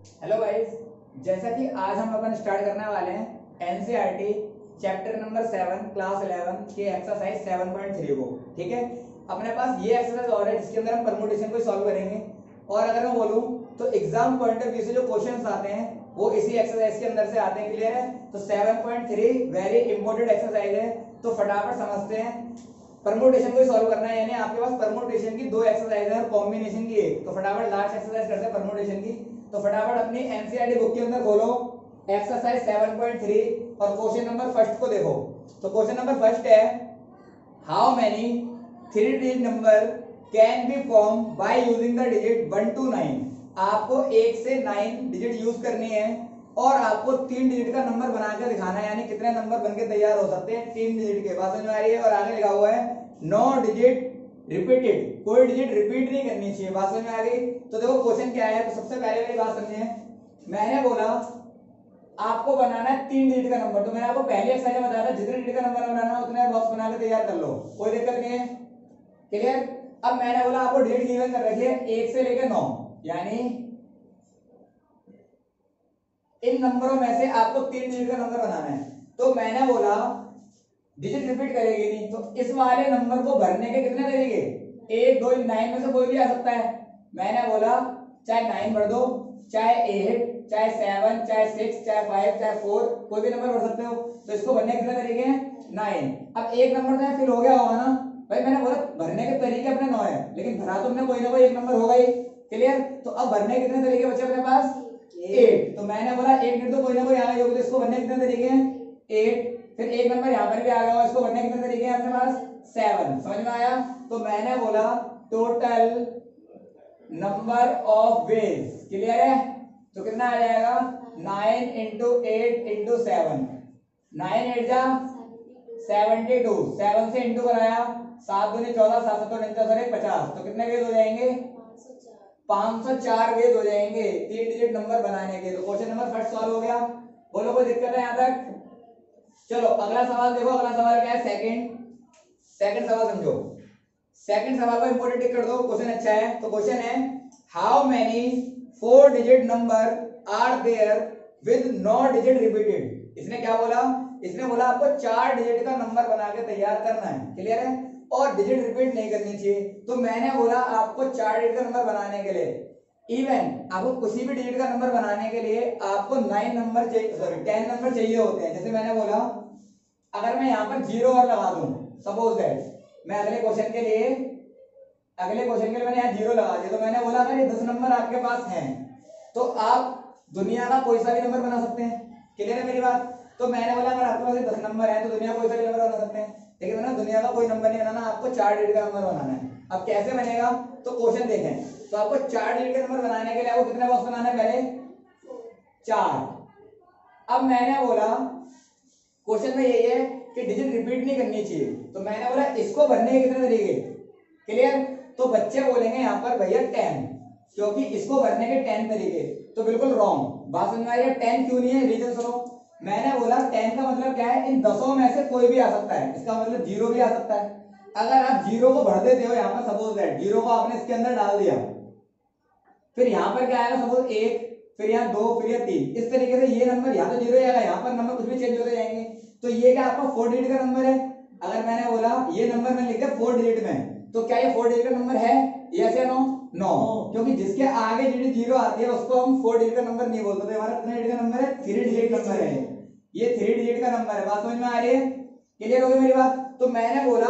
Hello guys, जैसा कि आज हम अपन स्टार्ट करने वाले हैं एनसीईआरटी चैप्टर नंबर 7 क्लास 11 के एक्सरसाइज 7.3 को। ठीक है, अपने पास ये एक्सरसाइज और है जिसके अंदर हम परमुटेशन को सॉल्व करेंगे। और अगर मैं बोलूं तो एग्जाम पॉइंट ऑफ व्यू से जो क्वेश्चंस आते हैं वो इसी एक्सरसाइज के अंदर से आते हैं। क्लियर है? तो 7.3 वेरी इंपॉर्टेंट एक्सरसाइज है, तो फटाफट समझते हैं। परमुटेशन को सॉल्व करना है, यानी आपके पास परमुटेशन की दो एक्सरसाइज है और कॉम्बिनेशन की एक। तो फटाफट लास्ट एक्सरसाइज करते हैं परमुटेशन की। तो फटाफट अपनी एनसीईआरटी बुक के अंदर खोलो एक्सरसाइज 7.3 और क्वेश्चन नंबर फर्स्ट को देखो। तो क्वेश्चन नंबर फर्स्ट है, how many 3 digit number can be form by using the digit 1 to 9। आपको 1 से 9 डिजिट यूज करनी है और आपको 3 डिजिट का नंबर बनाकर दिखाना है, यानी कितने नंबर बनके तैयार हो सकते हैं 3 डिजिट के। बात समझ में आ रही है? और आगे लिखा हुआ है नो डिजिट रिपीटेड, कोई डिजिट रिपीट नहीं करनी चाहिए। बात समझ में आ गई? तो देखो क्वेश्चन क्या है। तो सबसे पहले मेरी बात समझिए, मैंने बोला आपको बनाना है 3 डिजिट का नंबर। तो मैंने आपको पहले एक्सरसाइज में बताया था जितने डिजिट का नंबर बनाना है उतने बॉक्स बनाकर तैयार कर लो, कोई दिक्कत नहीं है। क्लियर? अब मैंने बोला आपको डिजिट गिवन कर रखी है 1 से लेकर 9, यानी इन नंबरों में से आपको 3 डिजिट का नंबर बनाना है। तो मैंने बोला डिजिट रिपीट करेगी नहीं, तो इस वाले नंबर को भरने के कितने तरीके? 1 2 9 में से कोई भी आ सकता है। मैंने बोला चाहे 9 भर दो, चाहे 8, चाहे 7, चाहे 6, चाहे 5, चाहे 4, कोई भी नंबर भर सकते हो। तो इसको भरने के कितने तरीके हैं? 9। अब एक नंबर तो फिल हो गया होगा ना भाई। मैंने बोला भरने के तरीके अपने 9 है, लेकिन भरा तो हमने कोई ना कोई एक नंबर होगा ही। क्लियर? तो अब भरने के कितने तरीके बचे अपने पास? 8। तो मैंने बोला 1 डिजिट तो कोई ना कोई आ गई होगी, तो इसको भरने के कितने तरीके हैं? 8। फिर एक नंबर यहाँ पर भी आ गया, इसको भरने के कितने तरीके हैं अपने पास? 7। समझ में आया? तो मैंने बोला total number of veg. Clear है? तो कितना आ जाएगा? 9 into 8 into 7, 9 8 जा 72, 7 से इंटू कराया 7 दूनी 14, 7 7 49 50। तो कितने वेज हो जाएंगे? 504 वेज हो जाएंगे 3 डिजिट नंबर बनाने के। तो क्वेश्चन नंबर फर्स्ट सॉल्व हो गया। बोलो कोई दिक्कत है यहाँ तक? चलो अगला सवाल देखो। अगला सवाल क्या है? सेकंड सवाल समझो। सेकंड सवाल को इंपोर्टेंट टिक कर दो, क्वेश्चन अच्छा है। तो क्वेश्चन है, how many 4 digit number are there with no digit repeated. इसने क्या बोला? इसने बोला आपको 4 डिजिट का नंबर बना के तैयार करना है। क्लियर है? और डिजिट रिपीट नहीं करनी चाहिए। तो मैंने बोला आपको 4 डिजिट का नंबर बनाने के लिए इवन आपको किसी भी डिजिट का नंबर बनाने के लिए आपको 9 नंबर चाहिए, सॉरी 10 नंबर चाहिए होते हैं। जैसे मैंने बोला अगर मैं यहाँ पर 0 और लगा दूं, सपोज दैट मैं अगले क्वेश्चन के लिए मैंने यहाँ 0 लगा दिया। तो मैंने बोला अगर ये 10 नंबर आपके पास हैं तो आप दुनिया का कोई सा भी नंबर बना सकते हैं। क्लियर है मेरी बात? तो मैंने बोला अगर आपके पास 10 नंबर है तो दुनिया का कोई सा भी नंबर बना सकते हैं, लेकिन ना दुनिया का कोई नंबर नहीं बनाना, आपको 4 डिजिट का नंबर बनाना है। अब कैसे बनेगा? तो क्वेश्चन देखें। तो आपको 4 डिजिट का नंबर बनाने के लिए आपको कितने बॉक्स बनाना है? पहले 4। अब मैंने बोला क्वेश्चन में यही है कि डिजिट रिपीट नहीं करनी चाहिए। तो मैंने बोला इसको भरने के कितने तरीके? क्लियर? तो बच्चे बोलेंगे यहाँ पर भैया 10, क्योंकि इसको भरने के 10 तरीके। तो बिल्कुल रॉन्ग। बात समझ में आ रही है? 10 क्यों नहीं है? रीजन सुनो। मैंने बोला 10 का मतलब क्या है? इन 10 में से कोई भी आ सकता है। इसका मतलब 0 भी आ सकता है। अगर आप 0 को भर देते हो यहाँ पर, सपोज दैट 0 को आपने इसके अंदर डाल दिया, फिर यहाँ पर क्या आएगा? सपोज 1, फिर यहाँ 2, फिर यहाँ 3। इस तरीके से ये नंबर यहाँ तो 0 आएगा, यहाँ पर नंबर कुछ भी चेंज होते जाएंगे। तो ये क्या आपका 4 डिजिट का नंबर है? अगर मैंने बोला ये नंबर मैंने लिख दिया 4 डिजिट में, तो क्या ये 4 डिजिट का नंबर है? यस या नो? नो, क्योंकि जिसके आगे डिजिट 0 आती है उसको हम 4 डिजिट का नंबर नहीं बोलते। तो हमारा कितने डिजिट का नंबर है? 3 डिजिट नंबर है। ये 3 डिजिट का नंबर है। बात समझ में आ रही है? क्लियर हो गई मेरी बात? तो मैंने बोला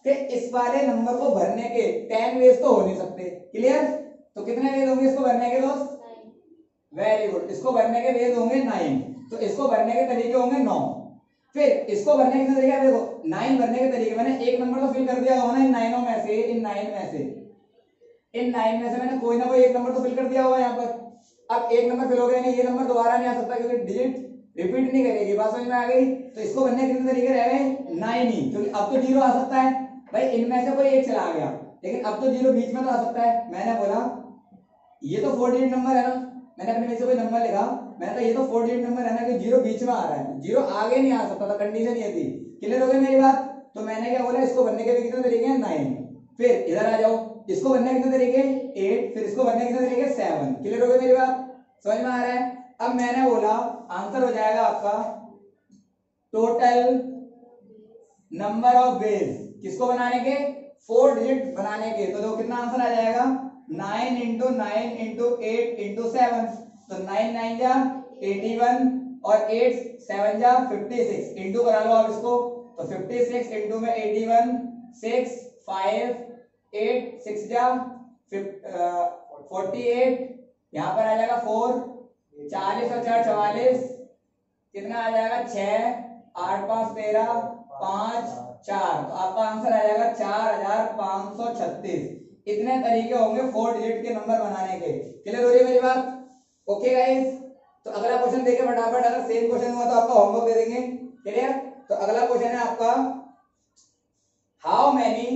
कि इस वाले नंबर को भरने के 10 वेज तो हो नहीं सकते। क्लियर? तो कितने वेज होंगे इसको भरने के दोस्त? Very good. इसको भरने के वेज होंगे 9। तो इसको भरने के तरीके होंगे 9। फिर इसको भरने के कितने तरीके? देखो 9 भरने के तरीके, मैंने एक नंबर तो फिल कर दिया होगा ना इन 9 में से। इन 9 में से मैंने कोई ना कोई एक नंबर तो फिल कर दिया होगा यहाँ पर। अब एक नंबर फिल हो गया, नहीं ये नंबर दोबारा नहीं आ सकता क्योंकि डिजिट रिपीट नहीं करेगी। बात समझ में आ गई? तो इसको भरने के कितने तरीके रह गए? 9 ही, क्योंकि अब तो 0 आ सकता है भाई। इनमें से कोई एक चला गया, लेकिन अब तो 0 बीच में तो आ सकता है। मैंने बोला ये तो 4 डिजिट नंबर है ना, मैंने अपने में से कोई नंबर लिखा, मैंने कहा ये तो 4 डिजिट नंबर है ना, कि 0 बीच में आ रहा है, 0 आगे नहीं आ सकता था, कंडीशन ये थी। क्लियर हो गई मेरी बात? तो मैंने क्या बोला इसको भरने के भी कितने तरीके हैं? 9। फिर इधर आ जाओ, इसको भरने के कितने तरीके? 8। फिर इसको भरने के कितने तरीके? 7। क्लियर हो गई मेरी बात? समझ में आ रहा है? अब मैंने बोला आंसर हो जाएगा आपका टोटल नंबर ऑफ वेज, किसको बनाने के? 4 डिजिट बनाने के। तो देखो कितना आंसर आ जाएगा, 9 इंटू 9 इंटू 8 इंटू 7, तो 9 9 जा 81 और 8 7 जा 56, इंटू करा लो आप इसको, तो 56 इंटू में 81 6 5 8 6 जा 48, यहाँ पर आ जाएगा 4 40 और 4 44, कितना आ जाएगा 6 8 5 13 5 4, तो आपका आंसर आ जाएगा 4536। इतने तरीके होंगे 4 डिजिट के नंबर बनाने के। क्लियर हो रही है मेरी बात? ओके गाइस, तो अगला क्वेश्चन देखिए फटाफट, अगर सेम क्वेश्चन हुआ तो आपका होमवर्क दे देंगे। क्लियर? तो अगला क्वेश्चन है आपका how many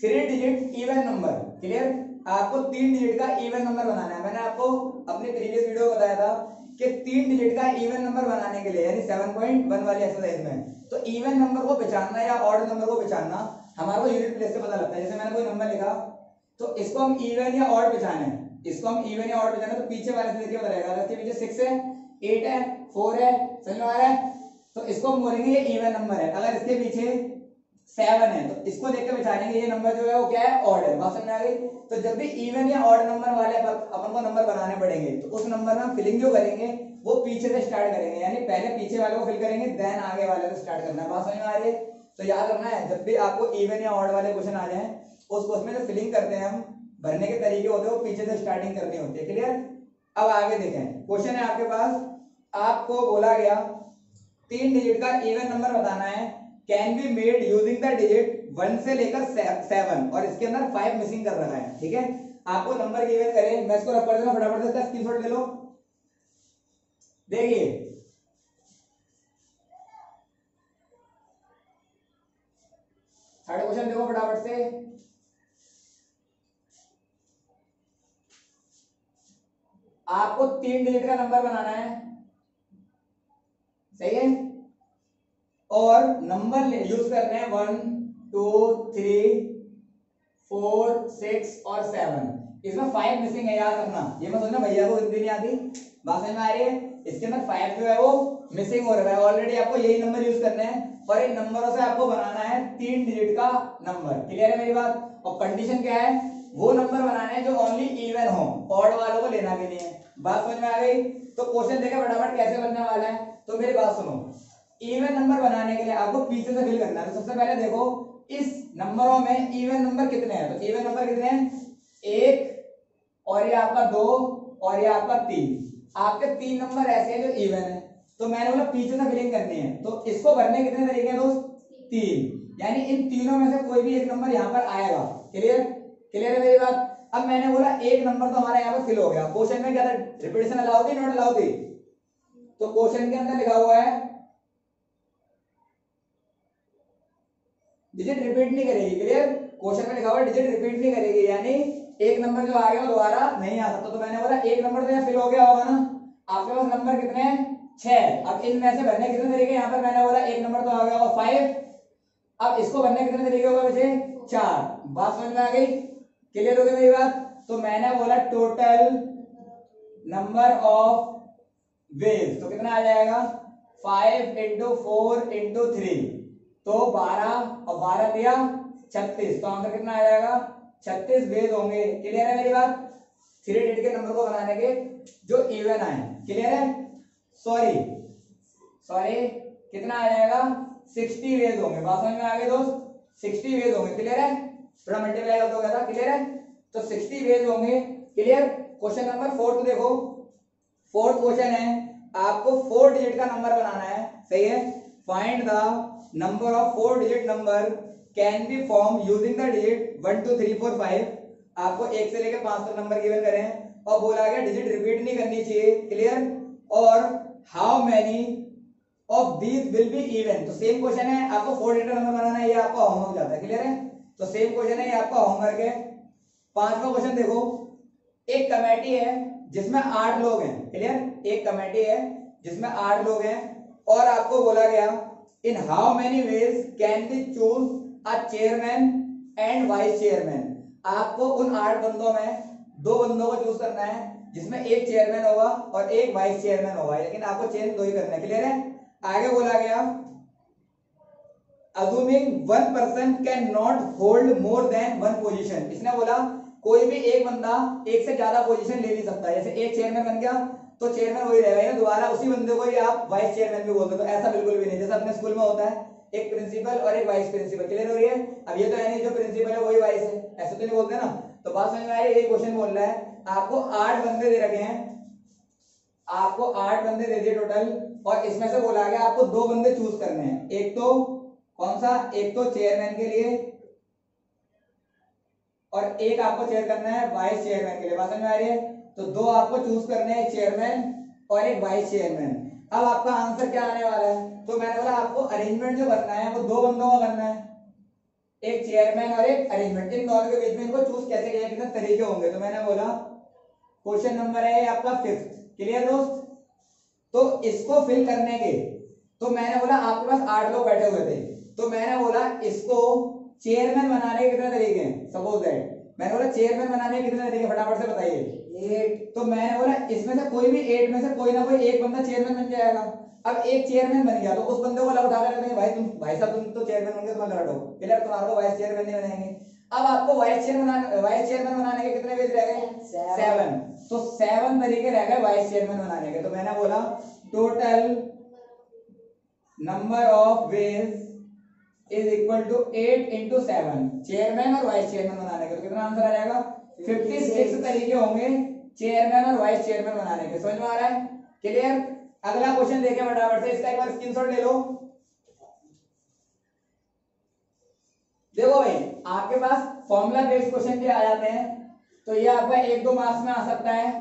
3 digit even number. Clear? आपको 3 डिजिट का इवन नंबर बनाना है। मैंने आपको अपने प्रीवियस वीडियो में बताया था कि 3 डिजिट का इवन नंबर बनाने के लिए, यानी 7.1 वाली एक्सरसाइज में, तो इवन नंबर को पहचानना या ऑड नंबर को पहचानना हमारे को यूनिट प्लेस से पता लगता है। जैसे मैंने कोई नंबर लिखा, तो इसको हम इवन या ऑड पहचाने, इसको हम इवन या ऑड पहचाने, तो पीछे वाले से देखिए पता रहेगा। इसके पीछे 6 है, 8 है, 4 है, समझ में आ रहा है? तो इसको हम बोलेंगे ये इवन नंबर है। अगर इसके पीछे 7 है तो इसको देख के पहचानेंगे ये नंबर जो है वो क्या है, ऑड है। बात समझ में आ गई? तो जब भी इवन या ऑड नंबर वाले अपन को नंबर बनाने पड़ेंगे, तो उस नंबर में हम फिलिंग जो करेंगे वो पीछे से स्टार्ट करेंगे, यानी पहले पीछे वाले को फिल करेंगे, देन आगे वाले को स्टार्ट करना है। बात समझ में आ रही है? तो याद रखना है, जब भी आपको इवन या ऑड वाले क्वेश्चन आ जाए, उस क्वेश्चन में जो फिलिंग करते हैं हम, भरने के तरीके होते हैं, वो पीछे से स्टार्टिंग करनी होती है। क्लियर? अब आगे देखें, क्वेश्चन है आपके पास, आपको बोला गया 3 डिजिट का इवन नंबर बताना है, can be made using the digit 1 से लेकर 7, और इसके अंदर 5 मिसिंग कर रखा है। ठीक है? आपको नंबर गिवन करें, मैं इसको रख कर देना, फटाफट से इसका स्क्रीनशॉट ले लो। देखिए थर्ड क्वेश्चन देखो फटाफट से, आपको 3 डिजिट का नंबर बनाना है, सही है? और नंबर यूज करने हैं 1 2 3 4 6 और 7। इसमें 5 मिसिंग है, याद रखना। ये मत सोचना भैया को हिंदी नहीं आती, बात समझ में आ रही है? इसके अंदर 5 जो है वो मिसिंग हो रहा है। ऑलरेडी आपको यही नंबर यूज करने हैं, और इन नंबरों से आपको बनाना है 3 डिजिट का नंबर। क्लियर है मेरी बात? और कंडीशन क्या है, वो नंबर बनाना है जो ओनली इवन हो, ऑड वालों को लेना भी नहीं है। बात समझ में आ गई? तो क्वेश्चन देखा फटाफट कैसे बनने वाला है। तो मेरी बात सुनो, इवन नंबर बनाने के लिए आपको पीछे से फिल करना है। तो सबसे पहले देखो इस नंबरों में इवन नंबर कितने हैं। तो इवन नंबर कितने हैं, 1, और ये आपका 2, और ये आपका 3। आपके 3 नंबर ऐसे हैं जो इवन है, तो मैंने बोला पीछे से फिलिंग करनी है। तो इसको भरने कितने तरीके हैं दोस्त, 3, यानी इन तीनों में से कोई भी एक नंबर यहाँ पर आएगा। क्लियर? क्लियर है मेरी बात? अब मैंने बोला एक नंबर तो हमारा यहाँ पर फिल हो गया। क्वेश्चन में क्या था, रिपीटेशन अलाउ थी, नॉट अलाउ थी? तो क्वेश्चन के अंदर लिखा हुआ है डिजिट रिपीट नहीं करेगी। क्लियर? क्वेश्चन में लिखा हुआ है डिजिट रिपीट नहीं करेगी, यानी एक नंबर जो आ गया वो दोबारा नहीं आ सकता। तो मैंने बोला एक नंबर तो यहाँ फिल हो गया होगा ना। आपके पास नंबर कितने हैं, 6। अब इनमें से भरने कितने तरीके, यहाँ पर मैंने बोला एक नंबर तो आ गया होगा 5। अब इसको भरने कितने तरीके होगा बच्चे, 4। बात समझ में आ गई? क्लियर हो गई मेरी बात? तो मैंने बोला टोटल नंबर ऑफ वेज, तो कितना आ जाएगा, 5 इंटू 4 इंटू 3, तो 12, और 12 दिया 36, तो आंसर कितना आ जाएगा, 36 वेज होंगे। क्लियर है मेरी बात? 3 डिजिट के नंबर को बनाने के जो इवन आए। क्लियर है? सॉरी कितना आ जाएगा, 60 वेज होंगे। बात समझ में आ गई दोस्त? 60 वेज होंगे। क्लियर है? थोड़ा मल्टीप्लाई कर दोगे था। क्लियर है? तो 60 वेज होंगे। क्लियर? क्वेश्चन नंबर 4 देखो, 4th क्वेश्चन है, आपको 4 डिजिट का नंबर बनाना है। सही है? Find the number of 4 digit number can be form using the digit 1 2 3 4 5। आपको 1 से लेकर 5 तक नंबर गिवन करें, और बोला गया डिजिट रिपीट नहीं करनी चाहिए। क्लियर? और how many of these will be even. तो सेम क्वेश्चन है, आपको 4 डिजिट नंबर बनाना है, ये आपका होमवर्क जाता है। क्लियर है? तो सेम क्वेश्चन है, ये आपका होमवर्क है। 5वां क्वेश्चन देखो, एक कमेटी है जिसमें 8 लोग हैं। क्लियर? एक कमेटी है जिसमें 8 लोग हैं, और आपको बोला गया इन how many ways can B choose a chairman and vice chairman. आपको उन 8 बंदों में 2 बंदों को चूज करना है जिसमें एक चेयरमैन होगा और एक वाइस चेयरमैन होगा, लेकिन आपको चेंज दो ही करना है। क्लियर है? आगे बोला गया assuming one person cannot hold more than one position। इसने बोला कोई भी एक बंदा एक से ज्यादा पोजीशन ले नहीं सकता। जैसे एक चेयरमैन बन गया तो चेयरमैन वही रहेगा, दोबारा उसी बंदे को ही आप वाइस चेयरमैन भी बोलते हो। तो ऐसा बिल्कुल भी नहीं, जैसा अपने स्कूल में होता है एक प्रिंसिपल और एक वाइस प्रिंसिपल। क्लियर हो रही है? अब ये तो है नहीं जो प्रिंसिपल है वही वाइस है, ऐसा तो नहीं बोलते ना। तो बात समझ में आ रही है? ये क्वेश्चन बोल रहा है आपको 8 बंदे दे रखे हैं, आपको 8 बंदे दे दिए टोटल, और इसमें से बोला गया आपको 2 बंदे चूज करने हैं। एक तो कौन सा? एक तो चेयरमैन के लिए और एक आपको चेयर करना है वाइस चेयरमैन के लिए। बात समझ में आ रही है? तो 2 आपको चूज करने हैं, चेयरमैन और एक वाइस चेयरमैन। अब आपका आंसर क्या आने वाला है? तो मैंने बोला आपको अरेंजमेंट जो करना है वो 2 बंदों का करना है, एक चेयरमैन और एक अरेंजमेंट। इन दोनों के बीच में इनको चूज कैसे किया, कितने तरीके होंगे। तो मैंने बोला क्वेश्चन नंबर है आपका 5th। क्लियर दोस्त? तो इसको फिल करने के, तो मैंने बोला आपके पास 8 लोग बैठे हुए थे, तो मैंने बोला इसको चेयरमैन बनाने के कितने तरीके हैं। सपोज दैट मैंने बोला चेयरमैन बनाने के कितने तरीके, फटाफट से बताइए। 8। तो मैंने बोला इसमें से कोई भी 8 में से कोई ना कोई एक बंदा चेयरमैन बन जाएगा। अब एक चेयरमैन बन गया तो उस बंदे को अलग उठा कर रखेंगे, भाई तुम भाई साहब तुम तो चेयरमैन बन गए, तुम अलग हटो। क्लियर? तुम्हारे को वाइस चेयरमैन नहीं बनाएंगे। अब आपको वाइस चेयरमैन बनाने के कितने वेज रह गए? 7। तो 7 तरीके रह गए वाइस चेयरमैन बनाने के। तो मैंने बोला total number of ways is equal to 8 into 7 chairman और वाइस चेयरमैन बनाने के। तो कितना आंसर आ जाएगा? 56 तरीके होंगे चेयरमैन और वाइस चेयरमैन बनाने के। समझ में आ रहा है? क्लियर? अगला क्वेश्चन देखें फटाफट से, इसका एक बार स्क्रीनशॉट ले लो। देखो भाई आपके पास फॉर्मूला बेस्ड क्वेश्चन भी आ जाते हैं, तो ये आपका 1-2 मार्क्स में आ सकता है।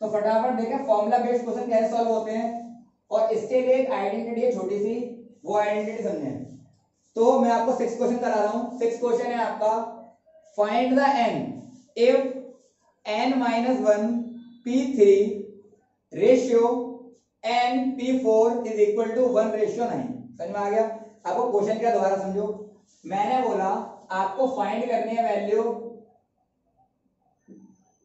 तो फटाफट देखें फॉर्मूला बेस्ड क्वेश्चन कैसे सॉल्व होते हैं, और इसके लिए एक आइडेंटिटी है छोटी सी, वो आइडेंटिटी समझें। तो मैं आपको 6 क्वेश्चन करा रहा हूं। 6 क्वेश्चन है आपका find the n if n-1 p3 ratio n p4 is equal to 1:9। समझ में आ गया? आपको क्वेश्चन क्या दोबारा समझो। मैंने बोला आपको फाइंड करनी है वैल्यू,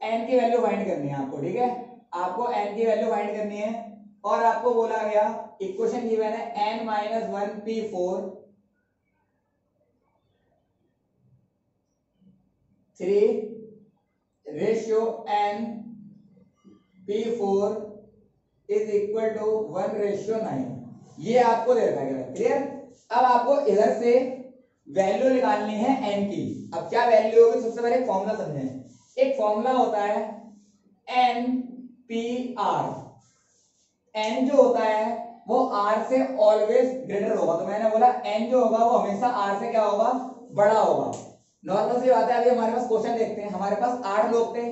n की वैल्यू फाइंड करनी है आपको, ठीक है? आपको n की वैल्यू फाइंड करनी है, और आपको बोला गया इक्वेशन गिवन है n-1 p4 3 ratio n p4 is equal to 1:9। ये आपको दे रखा है। क्लियर? अब आपको इधर से वैल्यू निकालनी है n की। अब क्या वैल्यू होगी? सबसे पहले फॉर्मूला समझें। एक फॉर्मूला होता है n p r। n जो होता है वो r से ऑलवेज ग्रेटर होगा। तो मैंने बोला n जो होगा वो हमेशा r से क्या होगा? बड़ा होगा। नॉर्मल सी बात है। अभी हमारे पास क्वेश्चन देखते हैं, हमारे पास 8 लोग थे,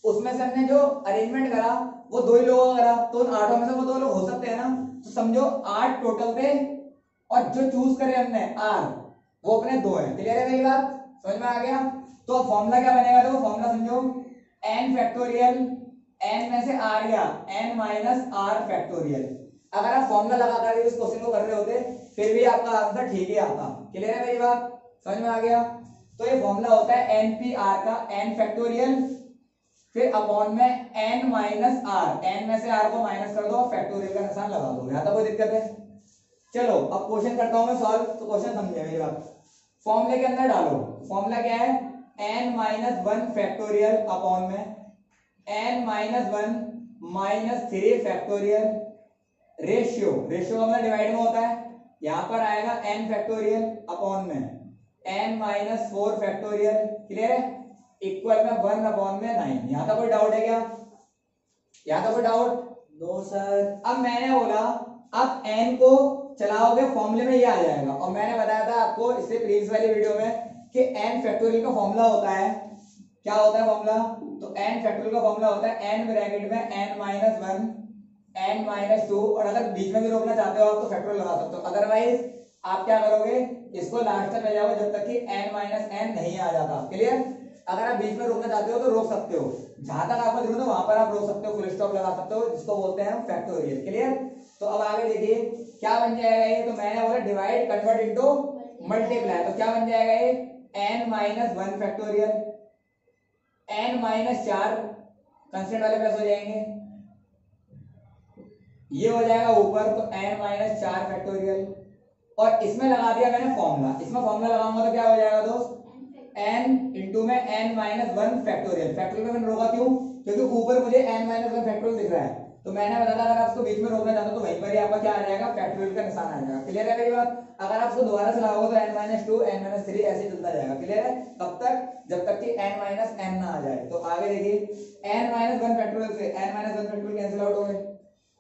उसमें से हमने जो अरेंजमेंट करा वो 2 ही लोगों का करा, तो उन 8 में से वो 2 लोग हो सकते हैं ना। तो समझो 8 टोटल थे, और जो चूज करे हमने r वो अपने 2 हैं। क्लियर है मेरी बात? समझ में आ गया? तो अब फॉर्मूला क्या बनेगा? तो फॉर्मूला समझो n फैक्टोरियल, n में से r गया n माइनस r फैक्टोरियल। अगर आप फॉर्मूला लगाकर इस क्वेश्चन को कर रहे होते फिर भी आपका आंसर ठीक ही आता। क्लियर है मेरी बात? समझ में आ गया? तो ये फॉर्मूला होता है npr का n फैक्टोरियल, फिर अपॉन में n माइनस r, n में से r को माइनस कर दो, फैक्टोरियल का निशान लगा दो। यहाँ तक कोई दिक्कत है? चलो अब क्वेश्चन करता हूं मैं सॉल्व। तो क्वेश्चन समझे मेरी बात, फॉर्मूले के अंदर डालो। फॉर्मूला क्या है? n-1 फैक्टोरियल अपॉन में n-1 minus 3 factorial ratio, ratio का मतलब डिवाइड में होता है, यहां पर आएगा n फैक्टोरियल अपॉन में n-4 फैक्टोरियल। क्लियर है? इक्वल में 1 अपॉन में 9। यहां तक कोई डाउट है क्या? यहां तक कोई डाउट? No sir. अब मैंने बोला अब n को चलाओगे फॉर्मूले में ये आ जाएगा, और मैंने बताया था आपको इससे प्रीवियस वाली वीडियो में कि n फैक्टोरियल का फॉर्मूला होता है, क्या होता है फॉर्मूला? तो n फैक्टोरियल का फॉर्मूला होता है n ब्रैकेट में n-1 n-2, और अगर बीच में भी रोकना चाहते हो आप तो फैक्टोरियल लगा सकते हो। अदरवाइज आप क्या करोगे? इसको लास्ट तक ले जाओगे जब तक कि n-n नहीं आ जाता। क्लियर? अगर आप बीच में रोकना चाहते हो तो रोक सकते हो, जहां तक आपको जरूरत है वहां पर आप रोक सकते हो, फुल स्टॉप लगा सकते हो, जिसको बोलते हैं फैक्टोरियल। क्लियर? तो अब आगे देखिए क्या बन जाएगा ये। तो मैंने बोला डिवाइड कन्वर्ट इनटू मल्टीप्लाई, तो क्या बन जाएगा ये? n-1 फैक्टोरियल, n-4 कंस्टेंट वाले प्लस हो जाएंगे, ये हो जाएगा ऊपर तो n माइनस 4 फैक्टोरियल, और इसमें लगा दिया मैंने फॉर्मूला, इसमें फॉर्मूला लगाऊंगा तो क्या हो जाएगा दोस्त, n इंटू में n माइनस 1 फैक्टोरियल। फैक्टोरियल में मैंने रोका क्यों, क्योंकि ऊपर मुझे n माइनस 1 फैक्टोरियल दिख रहा है, तो मैंने बताया अगर आप इसको बीच में रोकना चाहते हो तो वहीं पर ही आपका क्या आ जाएगा, फैक्टोरियल का निशान आ जाएगा। क्लियर है मेरी बात। अगर आप इसको दोबारा से लगाओगे तो n माइनस 2 n माइनस 3 ऐसे चलता जाएगा। क्लियर है, कब तक, जब तक कि n माइनस n ना आ जाए। तो आगे देखिए n माइनस 1 फैक्टोरियल से n minus 1 factorial cancel out हो गए,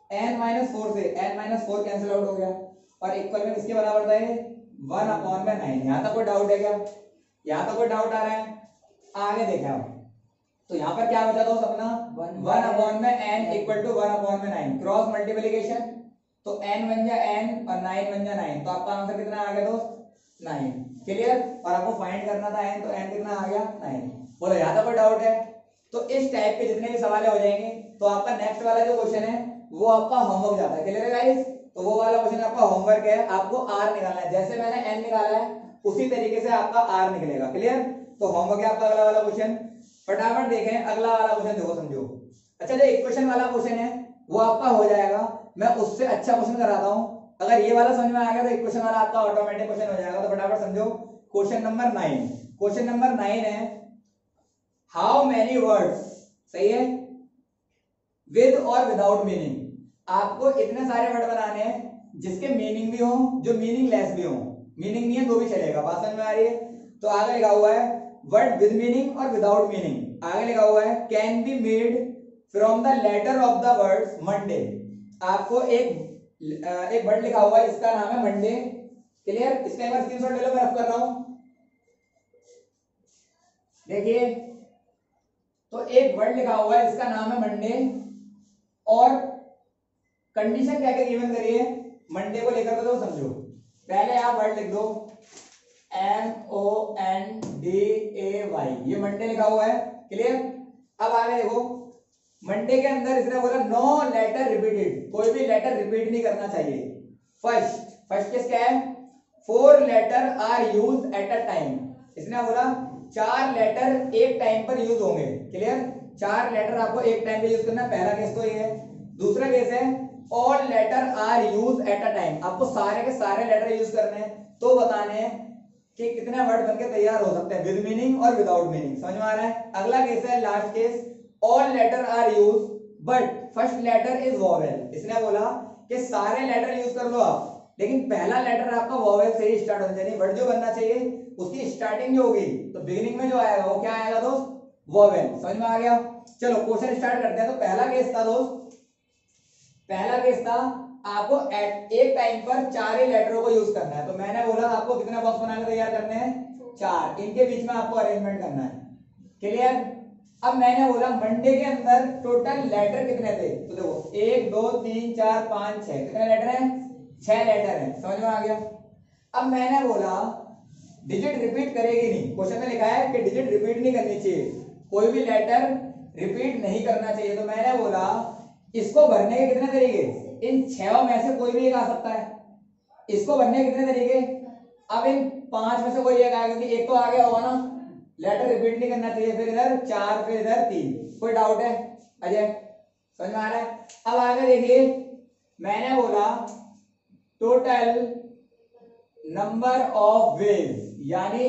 n माइनस 4 से n माइनस 4 कैंसिल आउट हो गया, और इक्वल में किसके बराबर था ये, 1 अपॉन में 9। यहाँ तक कोई डाउट है क्या, यहाँ तक कोई डाउट आ रहा है, आगे देखें आप। तो यहाँ पर क्या बचा दोस्त अपना 1 अपॉन में n इक्वल टू 1 अपॉन में 9, क्रॉस मल्टीप्लिकेशन, तो n बन जा n और 9 बन जा 9, तो आपका आंसर कितना आ गया दोस्त, 9। क्लियर, और आपको फाइंड करना था n, तो n कितना आ गया 9। बोलो यहाँ तक कोई डाउट है। तो इस टाइप के जितने भी सवाल हो जाएंगे, तो आपका नेक्स्ट वाला जो क्वेश्चन है वो आपका होमवर्क जाता है। क्लियर है गाइस, तो वो वाला क्वेश्चन आपका होमवर्क है, आपको r निकालना है, जैसे मैंने n निकाला है उसी तरीके से आपका r निकलेगा। क्लियर, तो होमवर्क है आपका अगला वाला क्वेश्चन, फटाफट देखें अगला वाला क्वेश्चन, देखो समझो। अच्छा, जो इक्वेशन वाला क्वेश्चन है वो आपका हो जाएगा, मैं उससे अच्छा क्वेश्चन कराता हूं। अगर ये वाला समझ में आ गया तो इक्वेशन वाला आपका ऑटोमेटिक क्वेश्चन हो जाएगा। तो फटाफट समझो, क्वेश्चन नंबर 9, क्वेश्चन नंबर 9 है हाउ मेनी वर्ड्स, सही है, विद और विदाउट मीनिंग। आपको इतने सारे वर्ड बनाने हैं जिसके मीनिंग भी हो, जो मीनिंगलेस भी हो, मीनिंग नहीं है तो भी चलेगा, बात समझ में आ रही है। तो आगे लिखा हुआ है वर्ड विद मीनिंग और विदाउट मीनिंग। आगे लिखा हुआ है can be made from the letter of the words Monday. आपको एक वर्ड लिखा हुआ है, इसका नाम है मंडे। क्लियर, इसका एक बार स्क्रीनशॉट ले लो, मैं रफ कर रहा हूं, देखिए। तो एक वर्ड लिखा हुआ है, इसका नाम है मंडे, और कंडीशन क्या क्या गिवन करिए मंडे को लेकर, तो समझो। पहले आप वर्ड लिख दो MONDAY, ये मंडे लिखा हुआ है। क्लियर, अब आगे देखो, मंडे के अंदर इसने बोला नो लेटर रिपीटेड, कोई भी लेटर रिपीट नहीं करना चाहिए। फर्स्ट किसका है, 4 letter are use at a time, इसने बोला 4 लेटर एक टाइम पर यूज होंगे। क्लियर, 4 लेटर आपको एक टाइम पे यूज करना है, पहला केस तो ये है। दूसरा केस है all letter are use at a time, आपको सारे के सारे लेटर यूज करने हैं, तो बताने हैं कि कितने वर्ड बनके तैयार हो सकते हैं, विद मीनिंग और विदाउट मीनिंग। समझ में आ रहा है। अगला केस है last case, all letter are use but first letter is vowel, इसने बोला कि सारे लेटर यूज कर लो आप, लेकिन पहला लेटर आपका वोवेल से ही स्टार्ट होना चाहिए। वर्ड जो बनना चाहिए उसकी स्टार्टिंग जो होगी, तो बिगिनिंग में जो आएगा वो क्या आएगा दोस्त, वोवेल। समझ में आ गया। चलो क्वेश्चन स्टार्ट करते हैं। तो पहला केस था दोस्त, पहला केस था आपको एक टाइम पर 4 ही लेटरों को यूज करना है। तो मैंने बोला आपको कितने बॉक्स बनाने तैयार करने हैं, 4, इनके बीच में आपको अरेंजमेंट करना है। क्लियर, अब मैंने बोला मंडे के अंदर टोटल लेटर कितने थे, तो देखो 1 2 3 4 5 6, कितने लेटर हैं, 6 लेटर हैं। समझ में आ गया। अब मैंने बोला डिजिट रिपीट करेगी नहीं, क्वेश्चन में लिखा है कि डिजिट रिपीट नहीं करनी चाहिए, कोई भी लेटर रिपीट नहीं करना चाहिए। तो मैंने बोला इसको भरने के कितने तरीके, इन 6 में से कोई भी एक आ सकता है। इसको भरने के कितने तरीके, अब इन 5 में से कोई एक आएगा, क्योंकि एक तो आ गया होगा ना, लेटर रिपीट नहीं करना चाहिए। फिर इधर 4, फिर इधर 3, कोई डाउट है अजय, समझ में आ रहा है। अब आगे देखिए, मैंने बोला टोटल नंबर ऑफ वेज, यानी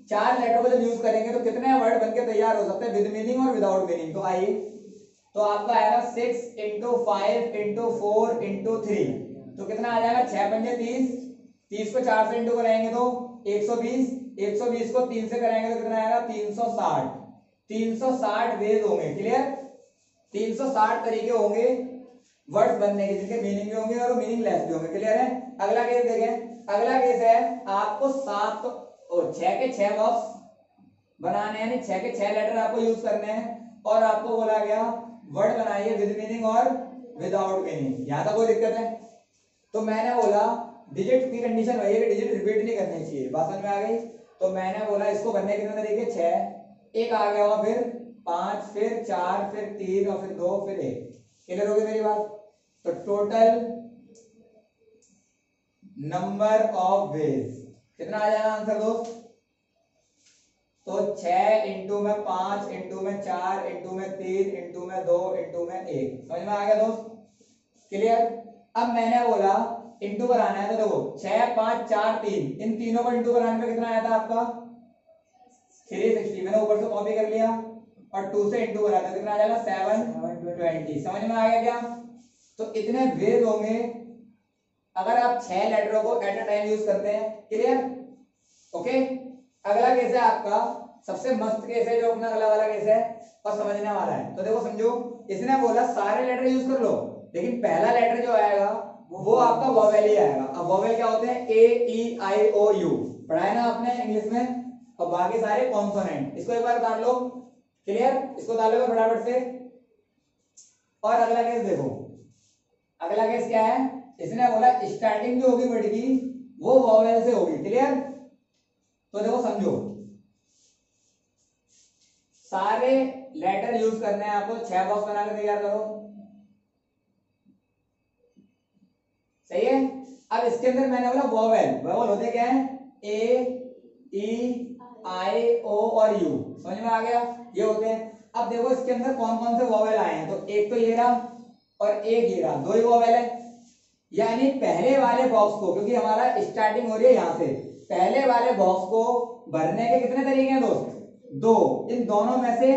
4 लेटर को जब यूज करेंगे तो कितने वर्ड बनके तैयार हो सकते हैं, विद मीनिंग और विदाउट मीनिंग। तो आइए, तो आपका आएगा 6 इंटू 5 इंटू 4 इंटू 3, तो कितना आ जाएगा, 6 पंजे 30, 30 को 4 से इंटू कराएंगे तो 120, 120 को 3 से कराएंगे तो कितना आएगा 360, 360 वेज होंगे। क्लियर, 360 तरीके होंगे वर्ड्स बनने के, जिनके मीनिंग भी होंगे और मीनिंगलेस भी होंगे। क्लियर है। अगला केस देखें, अगला केस है आपको 7 और 6 के 6 बॉक्स बनाने हैं, यानी 6 के 6 लेटर आपको यूज करने हैं, और आपको बोला गया वर्ड बनाइए विद मीनिंग और विदाउट मीनिंग। यहां तक कोई दिक्कत है। तो मैंने बोला डिजिट की कंडीशन वही है कि डिजिट रिपीट नहीं करनी चाहिए, बात समझ में आ गई। तो मैंने बोला इसको करने के कितने तरीके, 6, एक आ गया होगा, फिर 5, फिर 4, फिर 3, और फिर 2, फिर 1। क्लियर होगी मेरी बात। तो टोटल नंबर ऑफ वेज कितना आ जाएगा आंसर दोस्त, तो 6 इंटू में 5 इंटू में 4 इंटू में 3 इंटू में 2 इंटू में 1। समझ में आ गया दोस्त? क्लियर? अब मैंने बोला इंटू कराना है, तो देखो 6 5 4 3, इन तीनों को इंटू कराने में कितना आया था आपका 360। मैंने ऊपर से कॉपी कर लिया और 2 से इंटू करा था, कितना आ जाएगा 720। समझ में आ गया क्या? तो इतने वेज होंगे अगर आप 6 लेटरों को एट अ टाइम यूज करते हैं। क्लियर? ओके। अगला केस है आपका, सबसे मस्त केस है जो अपना अगला वाला केस है और समझने वाला है। तो देखो समझो, इसने बोला सारे लेटर यूज कर लो, लेकिन पहला लेटर जो आएगा वो आपका वोवेल ही आएगा। अब वोवेल क्या होते हैं? ए ई आई ओ यू, पढ़ा है ना आपने इंग्लिश में, और बाकी सारे कॉन्सोनेंट। इसको एक बार उतार लो। क्लियर? इसको उतार लो फटाफट से। और अगला केस देखो, अगला केस क्या है? इसने बोला स्टार्टिंग जो होगी वर्ड की वो वोवेल से होगी। क्लियर? तो देखो समझो, सारे लेटर यूज करने हैं आपको। 6 बॉक्स बना के तैयार करो। सही है? अब इसके अंदर मैंने बोला वोवेल। वोवेल होते क्या है? ए ई आई ओ और यू। समझ में आ गया? ये होते हैं। अब देखो इसके अंदर कौन कौन से वोवेल आए हैं, तो एक तो ये रहा और एक ये रहा, 2 ही वोवेल है। यानी पहले वाले बॉक्स को, क्योंकि हमारा स्टार्टिंग हो रही है यहां से, पहले वाले बॉक्स को भरने के कितने तरीके हैं दोस्त? 2। इन दोनों में से